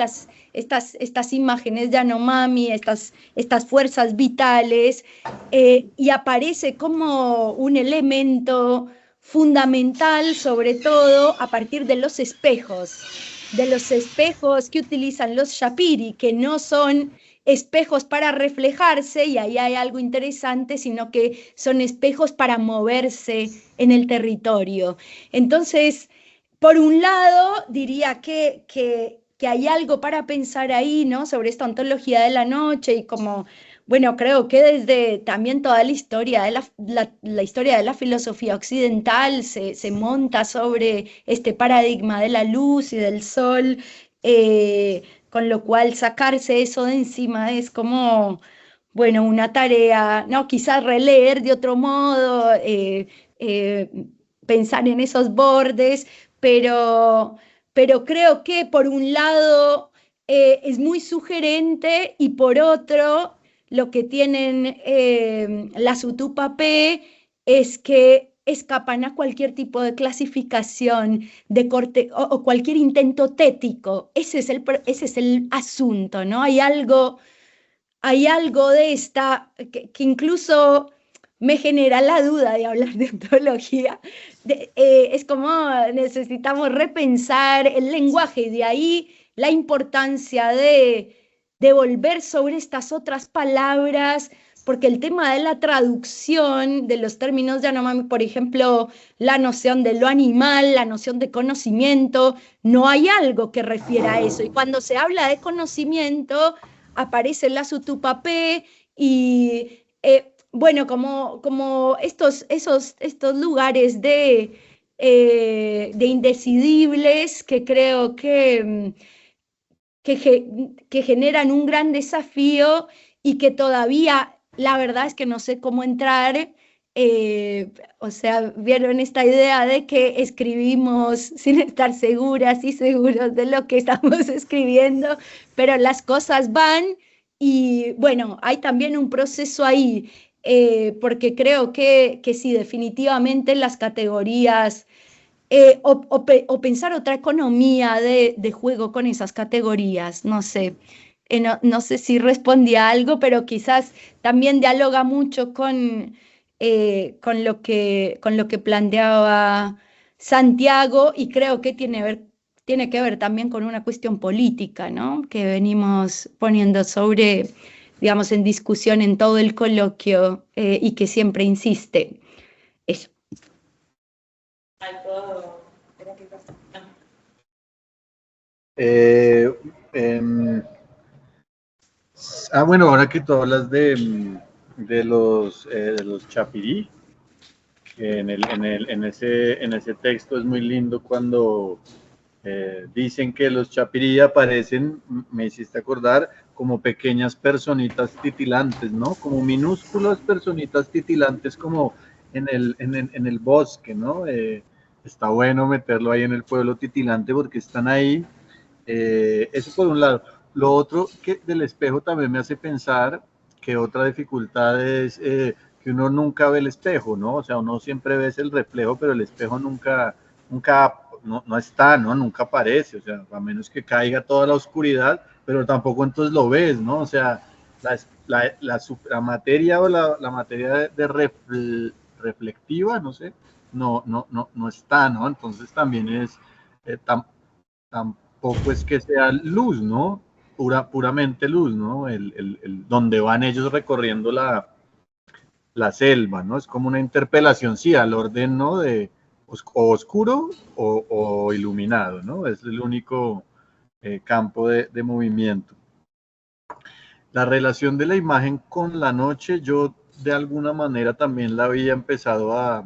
Estas imágenes de Yanomami, estas fuerzas vitales, y aparece como un elemento fundamental, sobre todo a partir de los espejos que utilizan los Shapiri, que no son espejos para reflejarse, y ahí hay algo interesante, sino que son espejos para moverse en el territorio. Entonces, por un lado, diría que hay algo para pensar ahí, ¿no? Sobre esta ontología de la noche y como, bueno, creo que desde también toda la historia de la historia de la filosofía occidental se monta sobre este paradigma de la luz y del sol, con lo cual sacarse eso de encima es como, bueno, una tarea, ¿no? Quizás releer de otro modo, eh, pensar en esos bordes, pero, pero creo que por un lado es muy sugerente, y por otro lo que tienen las UTUPAP es que escapan a cualquier tipo de clasificación de corte o cualquier intento tético. Ese es el asunto, ¿no? Hay algo de esta que incluso me genera la duda de hablar de ontología. Es como necesitamos repensar el lenguaje, y de ahí la importancia de volver sobre estas otras palabras, porque el tema de la traducción de los términos Yanomami, por ejemplo, la noción de lo animal, la noción de conocimiento, no hay algo que refiera a eso. Y cuando se habla de conocimiento, aparecen las utupapé y, bueno, como estos lugares de indecidibles que creo que generan un gran desafío, y que todavía la verdad es que no sé cómo entrar. O sea, vieron esta idea de que escribimos sin estar seguras y seguros de lo que estamos escribiendo, pero las cosas van, y bueno, hay también un proceso ahí, porque creo que sí, definitivamente las categorías, o pensar otra economía de juego con esas categorías, no sé. No sé si respondí a algo, pero quizás también dialoga mucho con lo que planteaba Santiago, y creo que tiene que ver también con una cuestión política, ¿no? Que venimos poniendo sobre, digamos, en discusión en todo el coloquio, y que siempre insiste. Eso. Bueno, ahora que tú hablas de los Chapirí, en ese texto es muy lindo cuando dicen que los Chapirí aparecen, me hiciste acordar, como pequeñas personitas titilantes, ¿no? Como minúsculas personitas titilantes, como en el bosque, ¿no? Está bueno meterlo ahí en el pueblo titilante porque están ahí. Eso por un lado. Lo otro que del espejo también me hace pensar que otra dificultad es que uno nunca ve el espejo, ¿no? O sea, uno siempre ve el reflejo, pero el espejo nunca no está, ¿no? Nunca aparece, o sea, a menos que caiga toda la oscuridad, pero tampoco entonces lo ves, ¿no? O sea, la materia o la materia reflectiva, no sé, no está, ¿no? Entonces también es, tampoco es que sea luz, ¿no? Puramente luz, ¿no? Donde van ellos recorriendo la selva, ¿no? Es como una interpelación, sí, al orden, ¿no? De o oscuro o iluminado, ¿no? Es el único campo de movimiento. La relación de la imagen con la noche, yo de alguna manera también la había empezado a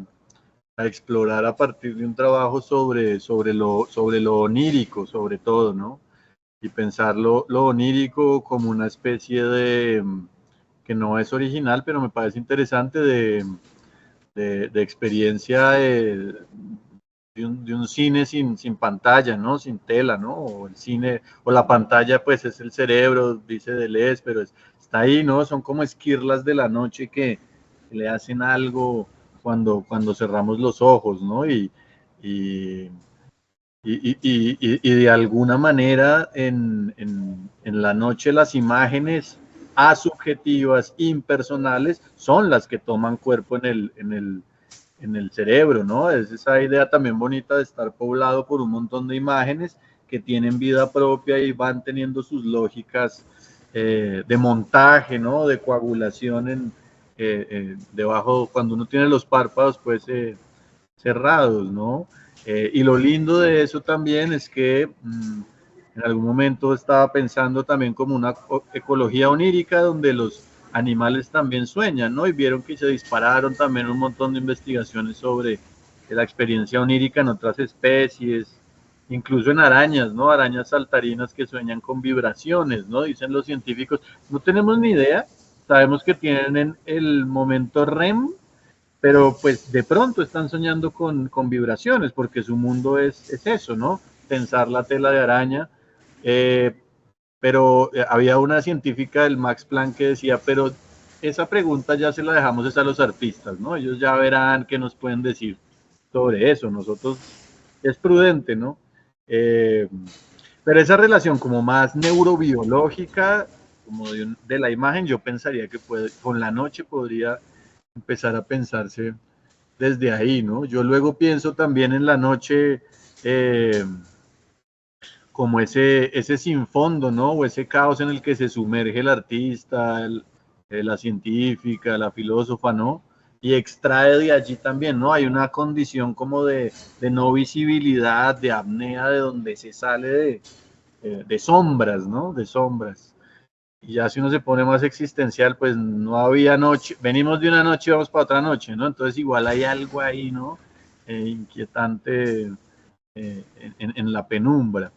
explorar a partir de un trabajo sobre lo onírico, sobre todo, ¿no? Y pensar lo onírico como una especie de, que no es original, pero me parece interesante, de experiencia de un cine sin pantalla, ¿no? Sin tela, ¿no? O el cine, o la pantalla, pues es el cerebro, dice Deleuze, pero está ahí, ¿no? Son como esquirlas de la noche que le hacen algo cuando cerramos los ojos, ¿no? Y de alguna manera en la noche las imágenes asubjetivas, impersonales, son las que toman cuerpo en el cerebro, ¿no? Es esa idea también bonita de estar poblado por un montón de imágenes que tienen vida propia y van teniendo sus lógicas de montaje, ¿no? De coagulación debajo, cuando uno tiene los párpados pues cerrados, ¿no? Y lo lindo de eso también es que en algún momento estaba pensando también como una ecología onírica donde los animales también sueñan, ¿no? Y vieron que se dispararon también un montón de investigaciones sobre la experiencia onírica en otras especies, incluso en arañas, ¿no? Arañas saltarinas que sueñan con vibraciones, ¿no? Dicen los científicos, no tenemos ni idea, sabemos que tienen el momento REM, pero pues de pronto están soñando con vibraciones, porque su mundo es eso, ¿no? Tensar la tela de araña. Pero había una científica del Max Planck que decía, pero esa pregunta ya se la dejamos a los artistas, ¿no? Ellos ya verán qué nos pueden decir sobre eso. Nosotros es prudente, ¿no? Pero esa relación como más neurobiológica, como de la imagen, yo pensaría que con la noche podría empezar a pensarse desde ahí, ¿no? Yo luego pienso también en la noche como ese sin fondo, ¿no? O ese caos en el que se sumerge el artista, la científica, la filósofa, ¿no? Y extrae de allí también, ¿no? Hay una condición como de no visibilidad, de apnea, de donde se sale de sombras, ¿no? De sombras. Y ya si uno se pone más existencial, pues no había noche, venimos de una noche y vamos para otra noche, ¿no? Entonces igual hay algo ahí, ¿no? Inquietante en la penumbra.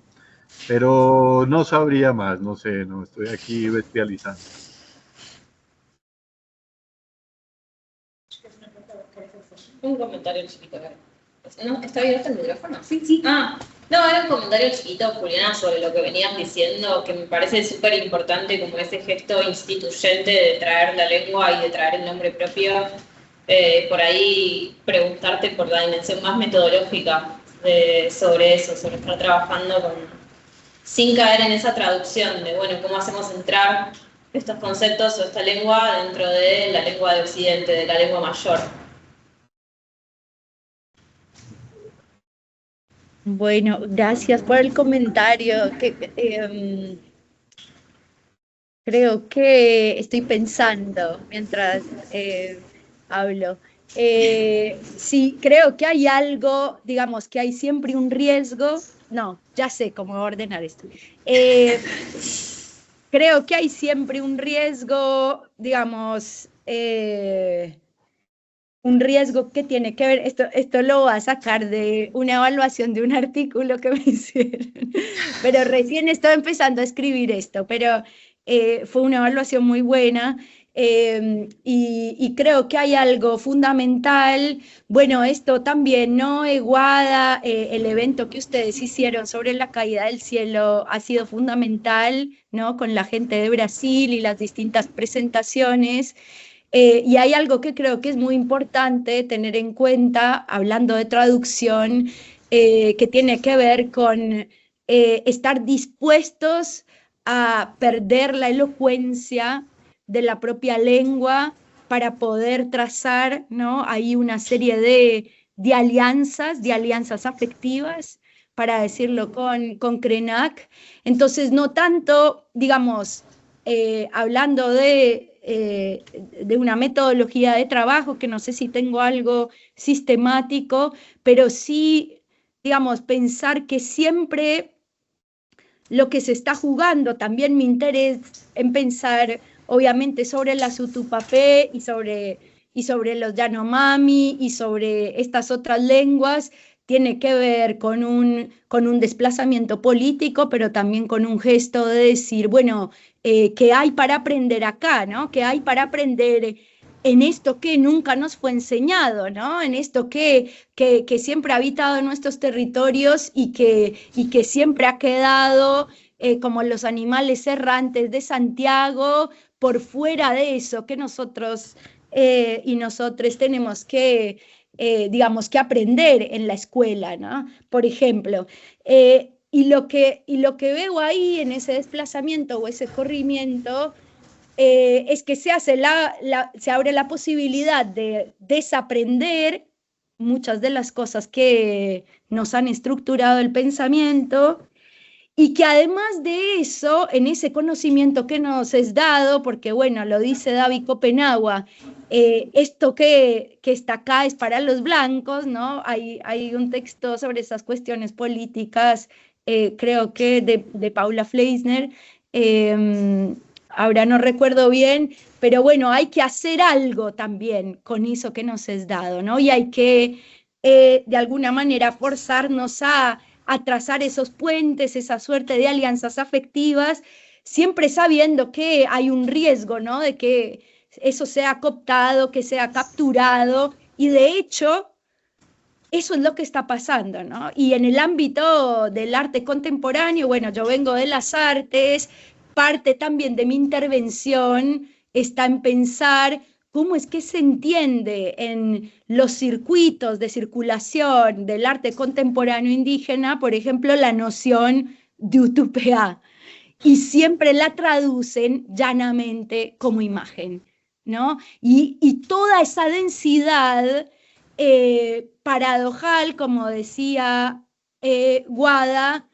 Pero no sabría más, no sé, no estoy aquí bestializando. Un comentario chiquito. ¿No? ¿Está abierto el micrófono? Sí, sí. No, era un comentario chiquito, Juliana, sobre lo que venías diciendo, que me parece súper importante como ese gesto instituyente de traer la lengua y de traer el nombre propio. Por ahí preguntarte por la dimensión más metodológica sobre eso, sobre estar trabajando sin caer en esa traducción de, bueno, cómo hacemos entrar estos conceptos o esta lengua dentro de la lengua de Occidente, de la lengua mayor. Bueno, gracias por el comentario. Creo que estoy pensando mientras hablo. Sí, creo que hay algo, digamos, que hay siempre un riesgo. No, ya sé cómo ordenar esto. Creo que hay siempre un riesgo, digamos, un riesgo que tiene que ver, esto lo voy a sacar de una evaluación de un artículo que me hicieron, pero recién estoy empezando a escribir esto, pero fue una evaluación muy buena. Y creo que hay algo fundamental, bueno, esto también, ¿no? Guada, el evento que ustedes hicieron sobre la caída del cielo ha sido fundamental, ¿no? Con la gente de Brasil y las distintas presentaciones. Y hay algo que creo que es muy importante tener en cuenta, hablando de traducción, que tiene que ver con estar dispuestos a perder la elocuencia de la propia lengua para poder trazar, ¿no? Ahí una serie de alianzas afectivas, para decirlo con Krenak. Entonces, no tanto, digamos, hablando de una metodología de trabajo, que no sé si tengo algo sistemático, pero sí, digamos, pensar que siempre lo que se está jugando, también mi interés en pensar, obviamente, sobre la Sutupapé y sobre los Yanomami y sobre estas otras lenguas, tiene que ver con un desplazamiento político, pero también con un gesto de decir, bueno, ¿qué hay para aprender acá, ¿no? ¿Qué hay para aprender en esto que nunca nos fue enseñado, ¿no? En esto que siempre ha habitado en nuestros territorios y que siempre ha quedado como los animales errantes de Santiago, por fuera de eso que nosotros y nosotros tenemos que, digamos, que aprender en la escuela, ¿no? Por ejemplo, y lo que veo ahí en ese desplazamiento o ese corrimiento es que se abre la posibilidad de desaprender muchas de las cosas que nos han estructurado el pensamiento, y que además de eso, en ese conocimiento que nos es dado, porque bueno, lo dice David Copenagua, esto que está acá es para los blancos, ¿no? Hay un texto sobre esas cuestiones políticas, creo que de Paula Fleisner, ahora no recuerdo bien, pero bueno, hay que hacer algo también con eso que nos es dado, ¿no? Y hay que, de alguna manera, forzarnos a trazar esos puentes, esa suerte de alianzas afectivas, siempre sabiendo que hay un riesgo, ¿no? De que eso sea cooptado, que sea capturado, y de hecho, eso es lo que está pasando, ¿no? Y en el ámbito del arte contemporáneo, bueno, yo vengo de las artes, parte también de mi intervención está en pensar cómo es que se entiende en los circuitos de circulación del arte contemporáneo indígena, por ejemplo, la noción de utopía, y siempre la traducen llanamente como imagen, ¿no? Y toda esa densidad paradojal, como decía Guada,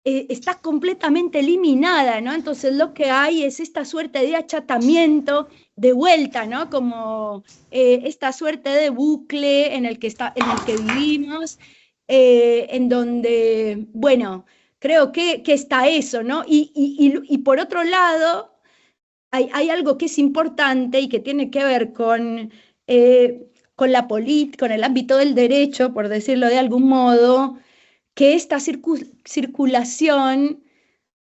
está completamente eliminada, ¿no? Entonces lo que hay es esta suerte de achatamiento, de vuelta, ¿no? Como esta suerte de bucle en el que vivimos, en donde, bueno, creo que está eso, ¿no? Y por otro lado, hay algo que es importante y que tiene que ver con la política, con el ámbito del derecho, por decirlo de algún modo, que esta circulación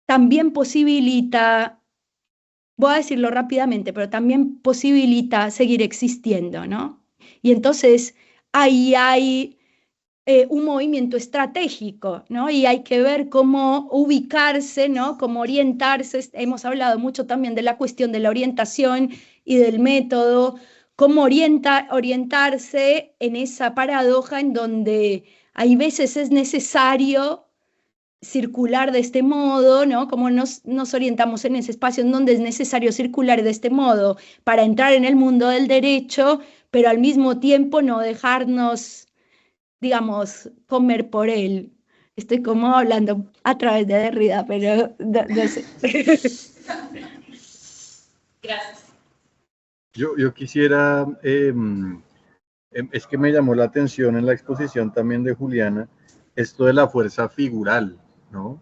también posibilita, voy a decirlo rápidamente, pero también posibilita seguir existiendo, ¿no? Y entonces ahí hay un movimiento estratégico, ¿no? Y hay que ver cómo ubicarse, ¿no? Cómo orientarse. Hemos hablado mucho también de la cuestión de la orientación y del método, cómo orientarse en esa paradoja en donde hay veces es necesario circular de este modo, ¿no? Como nos orientamos en ese espacio en donde es necesario circular de este modo para entrar en el mundo del derecho, pero al mismo tiempo no dejarnos, digamos, comer por él. Estoy como hablando a través de Derrida, pero no sé. Gracias. Yo quisiera, es que me llamó la atención en la exposición también de Juliana, esto de la fuerza figural, ¿no?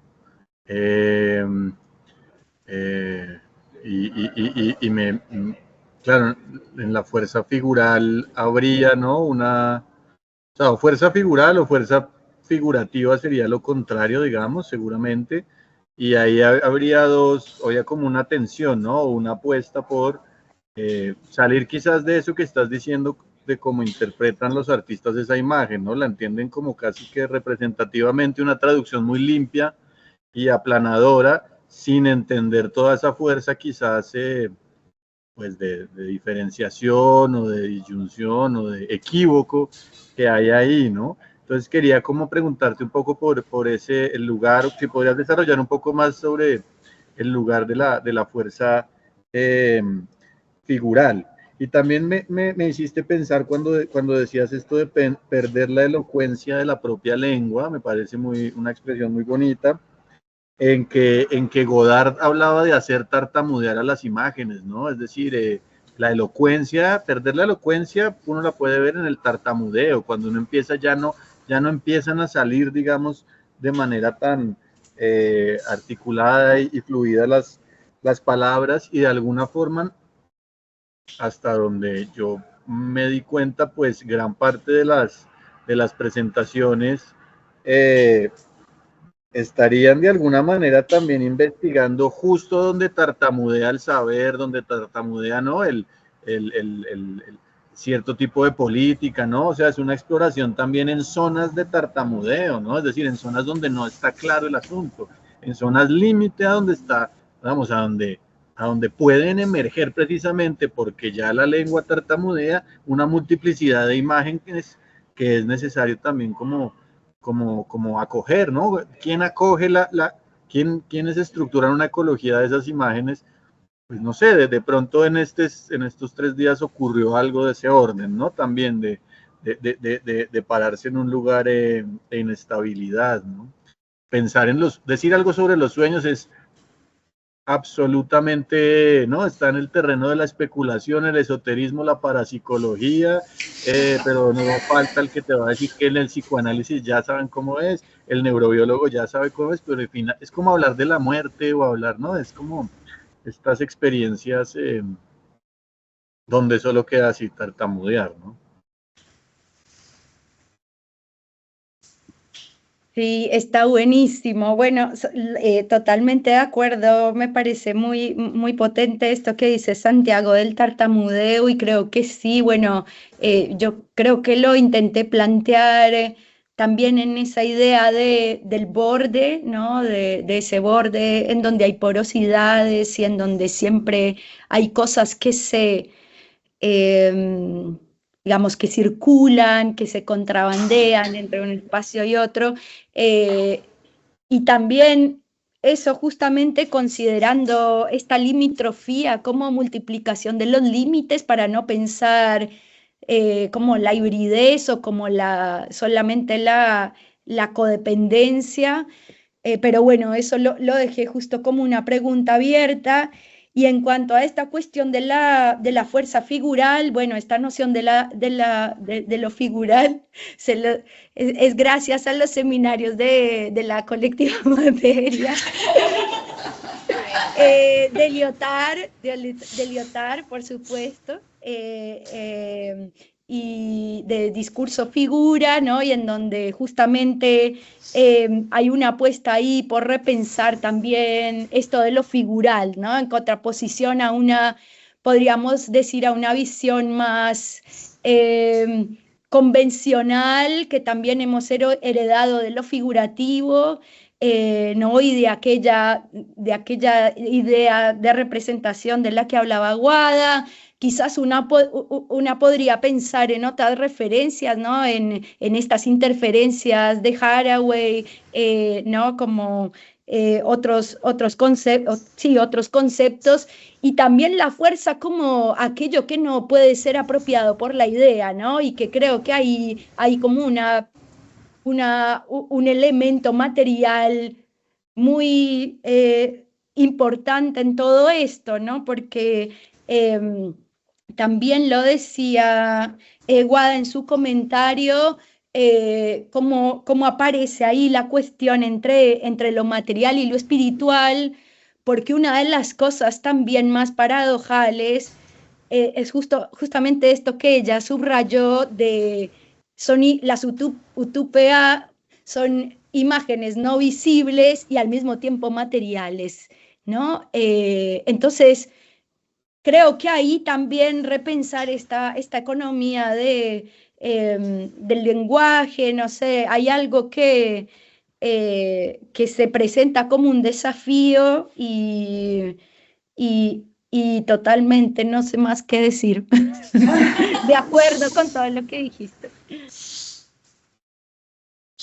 Claro, en la fuerza figural habría, ¿no? O sea, fuerza figural o fuerza figurativa sería lo contrario, digamos, seguramente, y ahí habría como una tensión, ¿no? O una apuesta por salir quizás de eso que estás diciendo, de cómo interpretan los artistas esa imagen, ¿no? La entienden como casi que representativamente una traducción muy limpia y aplanadora, sin entender toda esa fuerza quizás pues de diferenciación o de disyunción o de equívoco que hay ahí, ¿no? Entonces quería como preguntarte un poco por el lugar, si podrías desarrollar un poco más sobre el lugar de la fuerza figural. Y también me hiciste pensar cuando decías esto de perder la elocuencia de la propia lengua, me parece una expresión muy bonita, en que Godard hablaba de hacer tartamudear a las imágenes, ¿no? Es decir, la elocuencia, perder la elocuencia, uno la puede ver en el tartamudeo, cuando uno empieza ya no empiezan a salir, digamos, de manera tan articulada y fluida las palabras, y de alguna forma, hasta donde yo me di cuenta, pues gran parte de las presentaciones estarían de alguna manera también investigando justo donde tartamudea el saber, donde tartamudea, ¿no? El cierto tipo de política, ¿no? O sea, es una exploración también en zonas de tartamudeo, ¿no? Es decir, en zonas donde no está claro el asunto, en zonas límite a donde está, vamos, a donde pueden emerger precisamente porque ya la lengua tartamudea una multiplicidad de imágenes que es necesario también como acoger, ¿no? ¿Quién acoge quiénes estructuran una ecología de esas imágenes? Pues no sé, de pronto en estos 3 días ocurrió algo de ese orden, ¿no? También de pararse en un lugar de inestabilidad, ¿no? Pensar decir algo sobre los sueños es absolutamente, ¿no? Está en el terreno de la especulación, el esoterismo, la parapsicología, pero no falta el que te va a decir que en el psicoanálisis ya saben cómo es, el neurobiólogo ya sabe cómo es, pero al final es como hablar de la muerte o hablar, ¿no? Es como estas experiencias donde solo queda así tartamudear, ¿no? Sí, está buenísimo. Bueno, totalmente de acuerdo. Me parece muy, muy potente esto que dice Santiago del tartamudeo y creo que sí. Bueno, yo creo que lo intenté plantear también en esa idea del borde, ¿no? De ese borde en donde hay porosidades y en donde siempre hay cosas que eh, digamos, que circulan, que se contrabandean entre un espacio y otro, y también eso justamente considerando esta limitrofía como multiplicación de los límites para no pensar como la hibridez o como solamente la codependencia, pero bueno, eso lo dejé justo como una pregunta abierta. Y en cuanto a esta cuestión de la fuerza figural, bueno, esta noción de lo figural es gracias a los seminarios de la colectiva materia de Lyotard, por supuesto, y de discurso figura, ¿no? Y en donde justamente hay una apuesta ahí por repensar también esto de lo figural, ¿no? En contraposición a podríamos decir, a una visión más convencional que también hemos heredado de lo figurativo, ¿no? Y de aquella idea de representación de la que hablaba Guada. Quizás una podría pensar en otras referencias, ¿no? En estas interferencias de Haraway, ¿no? Como otros conceptos, y también la fuerza como aquello que no puede ser apropiado por la idea, ¿no? Y que creo que hay como un elemento material muy importante en todo esto, ¿no? Porque también lo decía Guada en su comentario, cómo aparece ahí la cuestión entre lo material y lo espiritual, porque una de las cosas también más paradojales es justamente esto que ella subrayó las utopía son imágenes no visibles y al mismo tiempo materiales, ¿no? Entonces, creo que ahí también repensar esta economía del lenguaje, no sé, hay algo que se presenta como un desafío y totalmente no sé más qué decir. De acuerdo con todo lo que dijiste.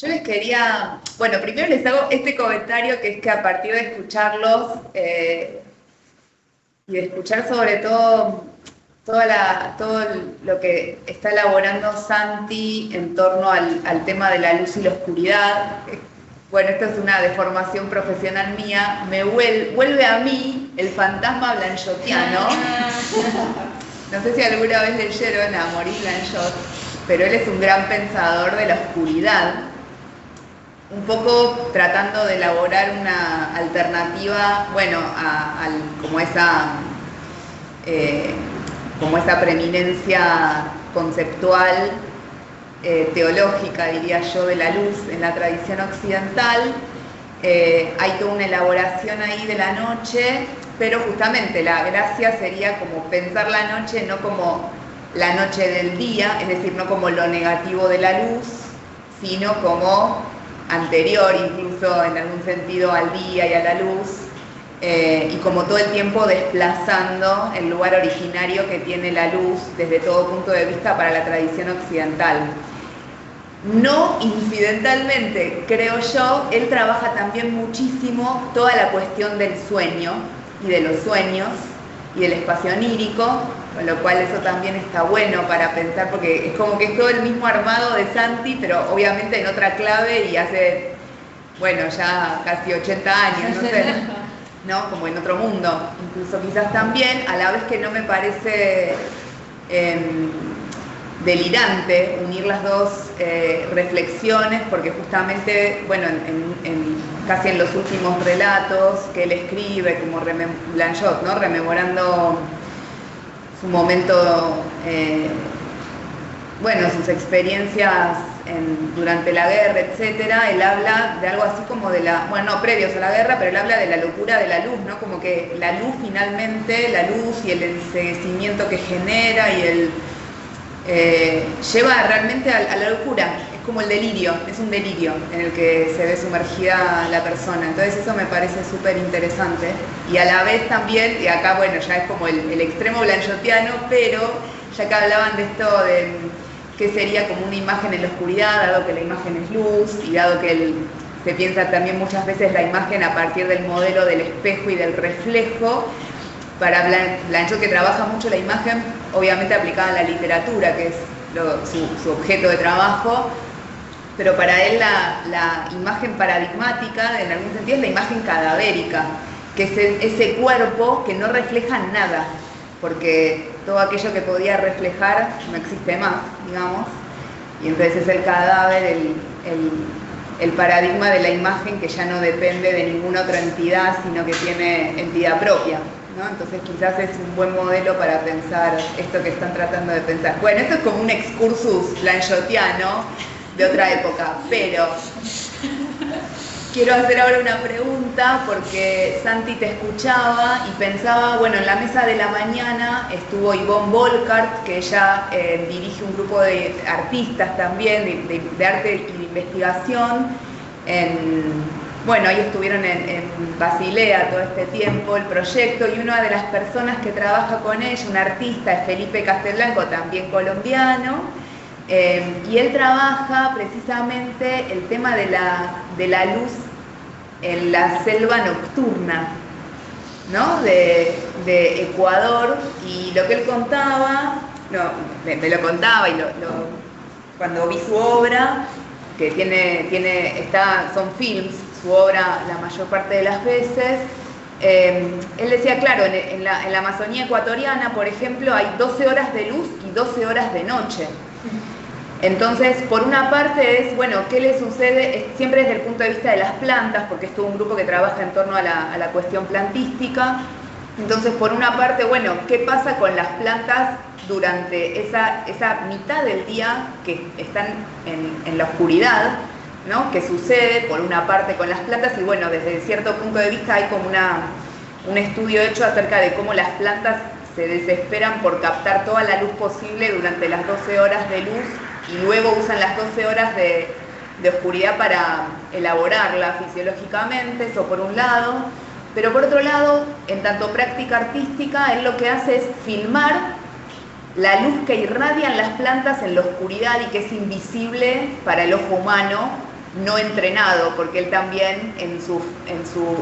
Yo les quería, bueno, primero les hago este comentario, que es que a partir de escucharlos y de escuchar sobre todo todo lo que está elaborando Santi en torno al tema de la luz y la oscuridad, bueno, esto es una deformación profesional mía, me vuelve a mí el fantasma blanchotiano. No sé si alguna vez leyeron a Maurice Blanchot, pero él es un gran pensador de la oscuridad, un poco tratando de elaborar una alternativa, bueno, como esa preeminencia conceptual, teológica, diría yo, de la luz en la tradición occidental. Hay toda una elaboración ahí de la noche, pero justamente la gracia sería como pensar la noche no como la noche del día, es decir, no como lo negativo de la luz, sino como anterior, incluso en algún sentido, al día y a la luz, y como todo el tiempo desplazando el lugar originario que tiene la luz desde todo punto de vista para la tradición occidental. No incidentalmente, creo yo, él trabaja también muchísimo toda la cuestión del sueño y de los sueños y del espacio onírico, con lo cual eso también está bueno para pensar, porque es como que es todo el mismo armado de Santi, pero obviamente en otra clave y hace, bueno, ya casi 80 años, no sé, ¿no? Como en otro mundo, incluso quizás también, a la vez que no me parece delirante unir las dos reflexiones, porque justamente, bueno, casi en los últimos relatos que él escribe, como Blanchot, ¿no? Rememorando su momento, bueno, sus experiencias durante la guerra, etcétera, él habla de algo así como de bueno, no previos a la guerra, pero él habla de la locura de la luz, ¿no? Como que la luz finalmente, la luz y el enceguecimiento que genera y lleva realmente a la locura, es como el delirio, es un delirio en el que se ve sumergida la persona. Entonces eso me parece súper interesante, y a la vez también, y acá bueno, ya es como el extremo blanchotiano, pero ya que hablaban de esto de qué sería como una imagen en la oscuridad, dado que la imagen es luz, y dado que se piensa también muchas veces la imagen a partir del modelo del espejo y del reflejo. Para Blanchot, que trabaja mucho la imagen, obviamente aplicada en la literatura, que es su objeto de trabajo, pero para él la imagen paradigmática, en algún sentido, es la imagen cadavérica, que es ese cuerpo que no refleja nada, porque todo aquello que podía reflejar no existe más, digamos, y entonces es el cadáver, el paradigma de la imagen que ya no depende de ninguna otra entidad, sino que tiene entidad propia, ¿no? Entonces quizás es un buen modelo para pensar esto que están tratando de pensar. Bueno, esto es como un excursus blanchotiano de otra época, pero quiero hacer ahora una pregunta, porque Santi te escuchaba y pensaba, bueno, en la mesa de la mañana estuvo Yvonne Volkart, que ella dirige un grupo de artistas también, de arte y de investigación. Bueno, ahí estuvieron en Basilea todo este tiempo, el proyecto, y una de las personas que trabaja con ella, un artista, es Felipe Castelblanco, también colombiano, y él trabaja precisamente el tema de la luz en la selva nocturna, ¿no? de Ecuador, y lo que él contaba, me lo contaba, y cuando vi su obra, que son films, su obra la mayor parte de las veces, él decía, claro, en la Amazonía ecuatoriana, por ejemplo, hay 12 horas de luz y 12 horas de noche. Entonces, por una parte es, bueno, ¿qué le sucede? Siempre desde el punto de vista de las plantas, porque es todo un grupo que trabaja en torno a la cuestión plantística. Entonces, por una parte, bueno, ¿qué pasa con las plantas durante esa mitad del día que están en la oscuridad, ¿no? ¿Qué sucede por una parte con las plantas? Y bueno, desde cierto punto de vista hay como un estudio hecho acerca de cómo las plantas se desesperan por captar toda la luz posible durante las 12 horas de luz, y luego usan las 12 horas de oscuridad para elaborarla fisiológicamente, eso por un lado. Pero por otro lado, en tanto práctica artística, él lo que hace es filmar la luz que irradian las plantas en la oscuridad y que es invisible para el ojo humano, no entrenado, porque él también en su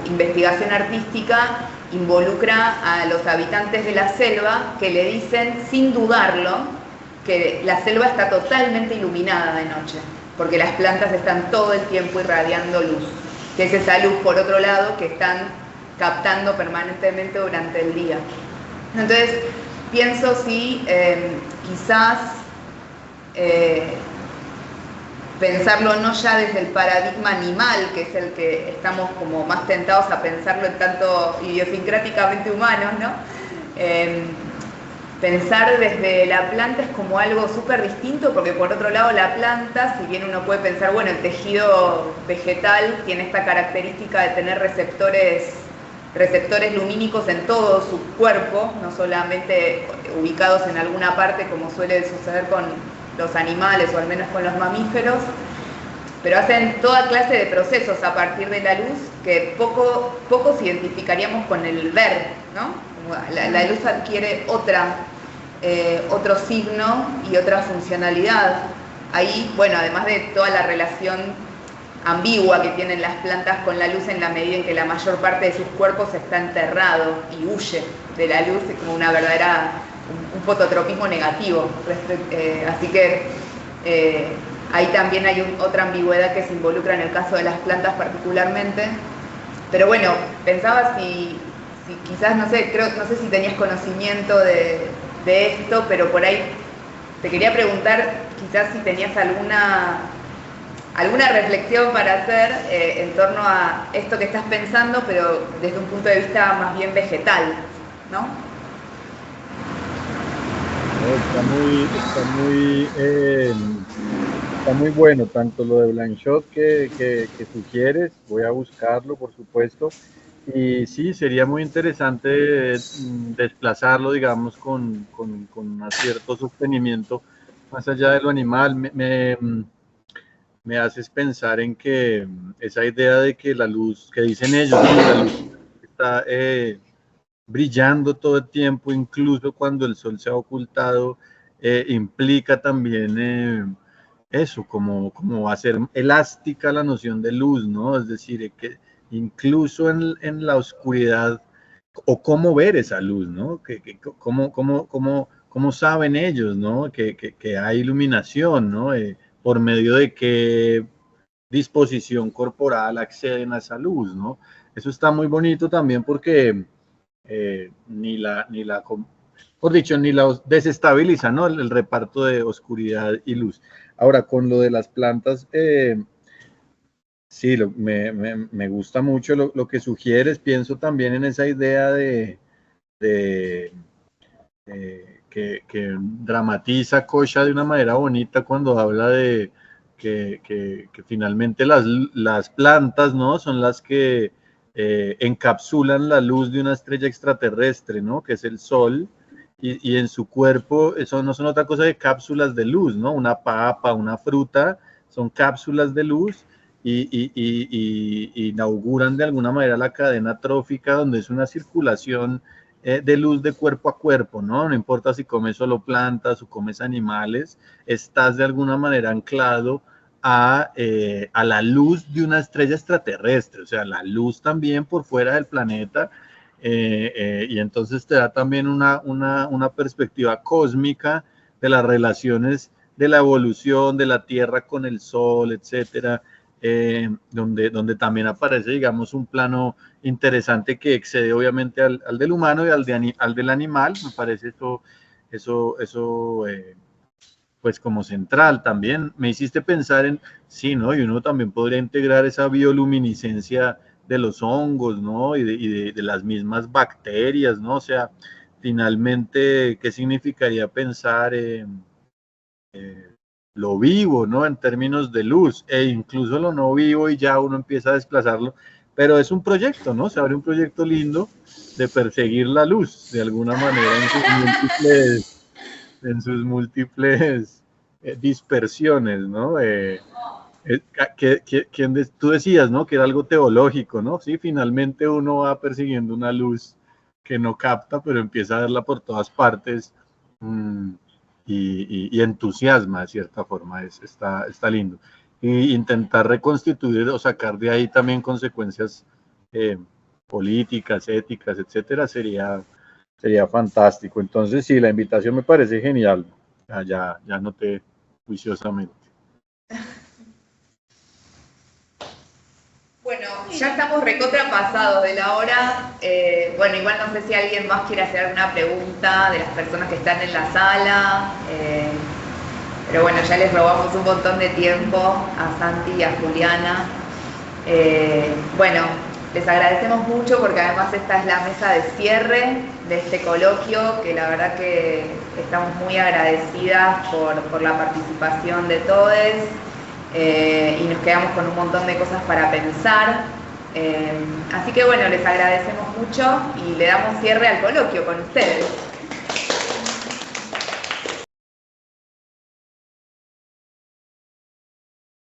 investigación artística involucra a los habitantes de la selva que le dicen, sin dudarlo, que la selva está totalmente iluminada de noche, porque las plantas están todo el tiempo irradiando luz, que es esa luz, por otro lado, que están captando permanentemente durante el día. Entonces, pienso si quizás pensarlo no ya desde el paradigma animal, que es el que estamos como más tentados a pensarlo en tanto idiosincráticamente humanos, ¿no? Pensar desde la planta es como algo súper distinto, porque por otro lado la planta, si bien uno puede pensar, bueno, el tejido vegetal tiene esta característica de tener receptores lumínicos en todo su cuerpo, no solamente ubicados en alguna parte como suele suceder con los animales o al menos con los mamíferos, pero hacen toda clase de procesos a partir de la luz que pocos identificaríamos con el ver, ¿no? La luz adquiere otro signo y otra funcionalidad. Ahí, bueno, además de toda la relación ambigua que tienen las plantas con la luz en la medida en que la mayor parte de sus cuerpos está enterrado y huye de la luz, es como una verdadera, un fototropismo negativo. Así que ahí también hay otra ambigüedad que se involucra en el caso de las plantas particularmente. Pero bueno, pensaba si quizás, no sé si tenías conocimiento de esto, pero por ahí te quería preguntar quizás si tenías alguna reflexión para hacer en torno a esto que estás pensando, pero desde un punto de vista más bien vegetal, ¿no? Está muy bueno, tanto lo de Blanchot que sugieres, voy a buscarlo, por supuesto, y sí, sería muy interesante desplazarlo, digamos, con un cierto sostenimiento más allá de lo animal. Me haces pensar en que esa idea de que la luz, que dicen ellos, ¿no? La luz está brillando todo el tiempo, incluso cuando el sol se ha ocultado, implica también eso, como hacer elástica la noción de luz, ¿no? Es decir, que incluso en la oscuridad, o cómo ver esa luz, ¿no? Cómo saben ellos, ¿no? Que hay iluminación, ¿no? Por medio de qué disposición corporal acceden a esa luz, ¿no? Eso está muy bonito también porque ni la desestabiliza, ¿no? El reparto de oscuridad y luz. Ahora, con lo de las plantas, sí, me gusta mucho lo que sugieres. Pienso también en esa idea que dramatiza Kosha de una manera bonita cuando habla de que finalmente las plantas, ¿no? Son las que encapsulan la luz de una estrella extraterrestre, ¿no? Que es el Sol, y en su cuerpo eso no son otra cosa que cápsulas de luz, ¿no? Una papa, una fruta, son cápsulas de luz y inauguran de alguna manera la cadena trófica, donde es una circulación de luz de cuerpo a cuerpo, ¿no? No importa si comes solo plantas o comes animales, estás de alguna manera anclado a la luz de una estrella extraterrestre, o sea, la luz también por fuera del planeta, y entonces te da también una perspectiva cósmica de las relaciones de la evolución de la Tierra con el Sol, etcétera, donde también aparece, digamos, un plano interesante que excede obviamente al del humano y al del animal. Me parece eso pues como central también. Me hiciste pensar en, sí, ¿no? Y uno también podría integrar esa bioluminiscencia de los hongos, ¿no? Y de las mismas bacterias, ¿no? O sea, finalmente, ¿qué significaría pensar en lo vivo, ¿no? En términos de luz, e incluso lo no vivo, y ya uno empieza a desplazarlo, pero es un proyecto, ¿no? Se abre un proyecto lindo de perseguir la luz, de alguna manera, en sus múltiples dispersiones, ¿no? Tú decías, ¿no? Que era algo teológico, ¿no? Sí, finalmente uno va persiguiendo una luz que no capta, pero empieza a verla por todas partes, y entusiasma de cierta forma. Está lindo. e intentar reconstituir o sacar de ahí también consecuencias políticas, éticas, etcétera, sería fantástico. Entonces, sí, la invitación me parece genial. Ya noté juiciosamente. Bueno, ya estamos recontrapasados de la hora. Bueno, igual no sé si alguien más quiere hacer alguna pregunta de las personas que están en la sala. Pero bueno, ya les robamos un montón de tiempo a Santi y a Juliana. Bueno, les agradecemos mucho porque además esta es la mesa de cierre de este coloquio, que la verdad que estamos muy agradecidas por la participación de todos. Y nos quedamos con un montón de cosas para pensar. Así que bueno, les agradecemos mucho y le damos cierre al coloquio con ustedes.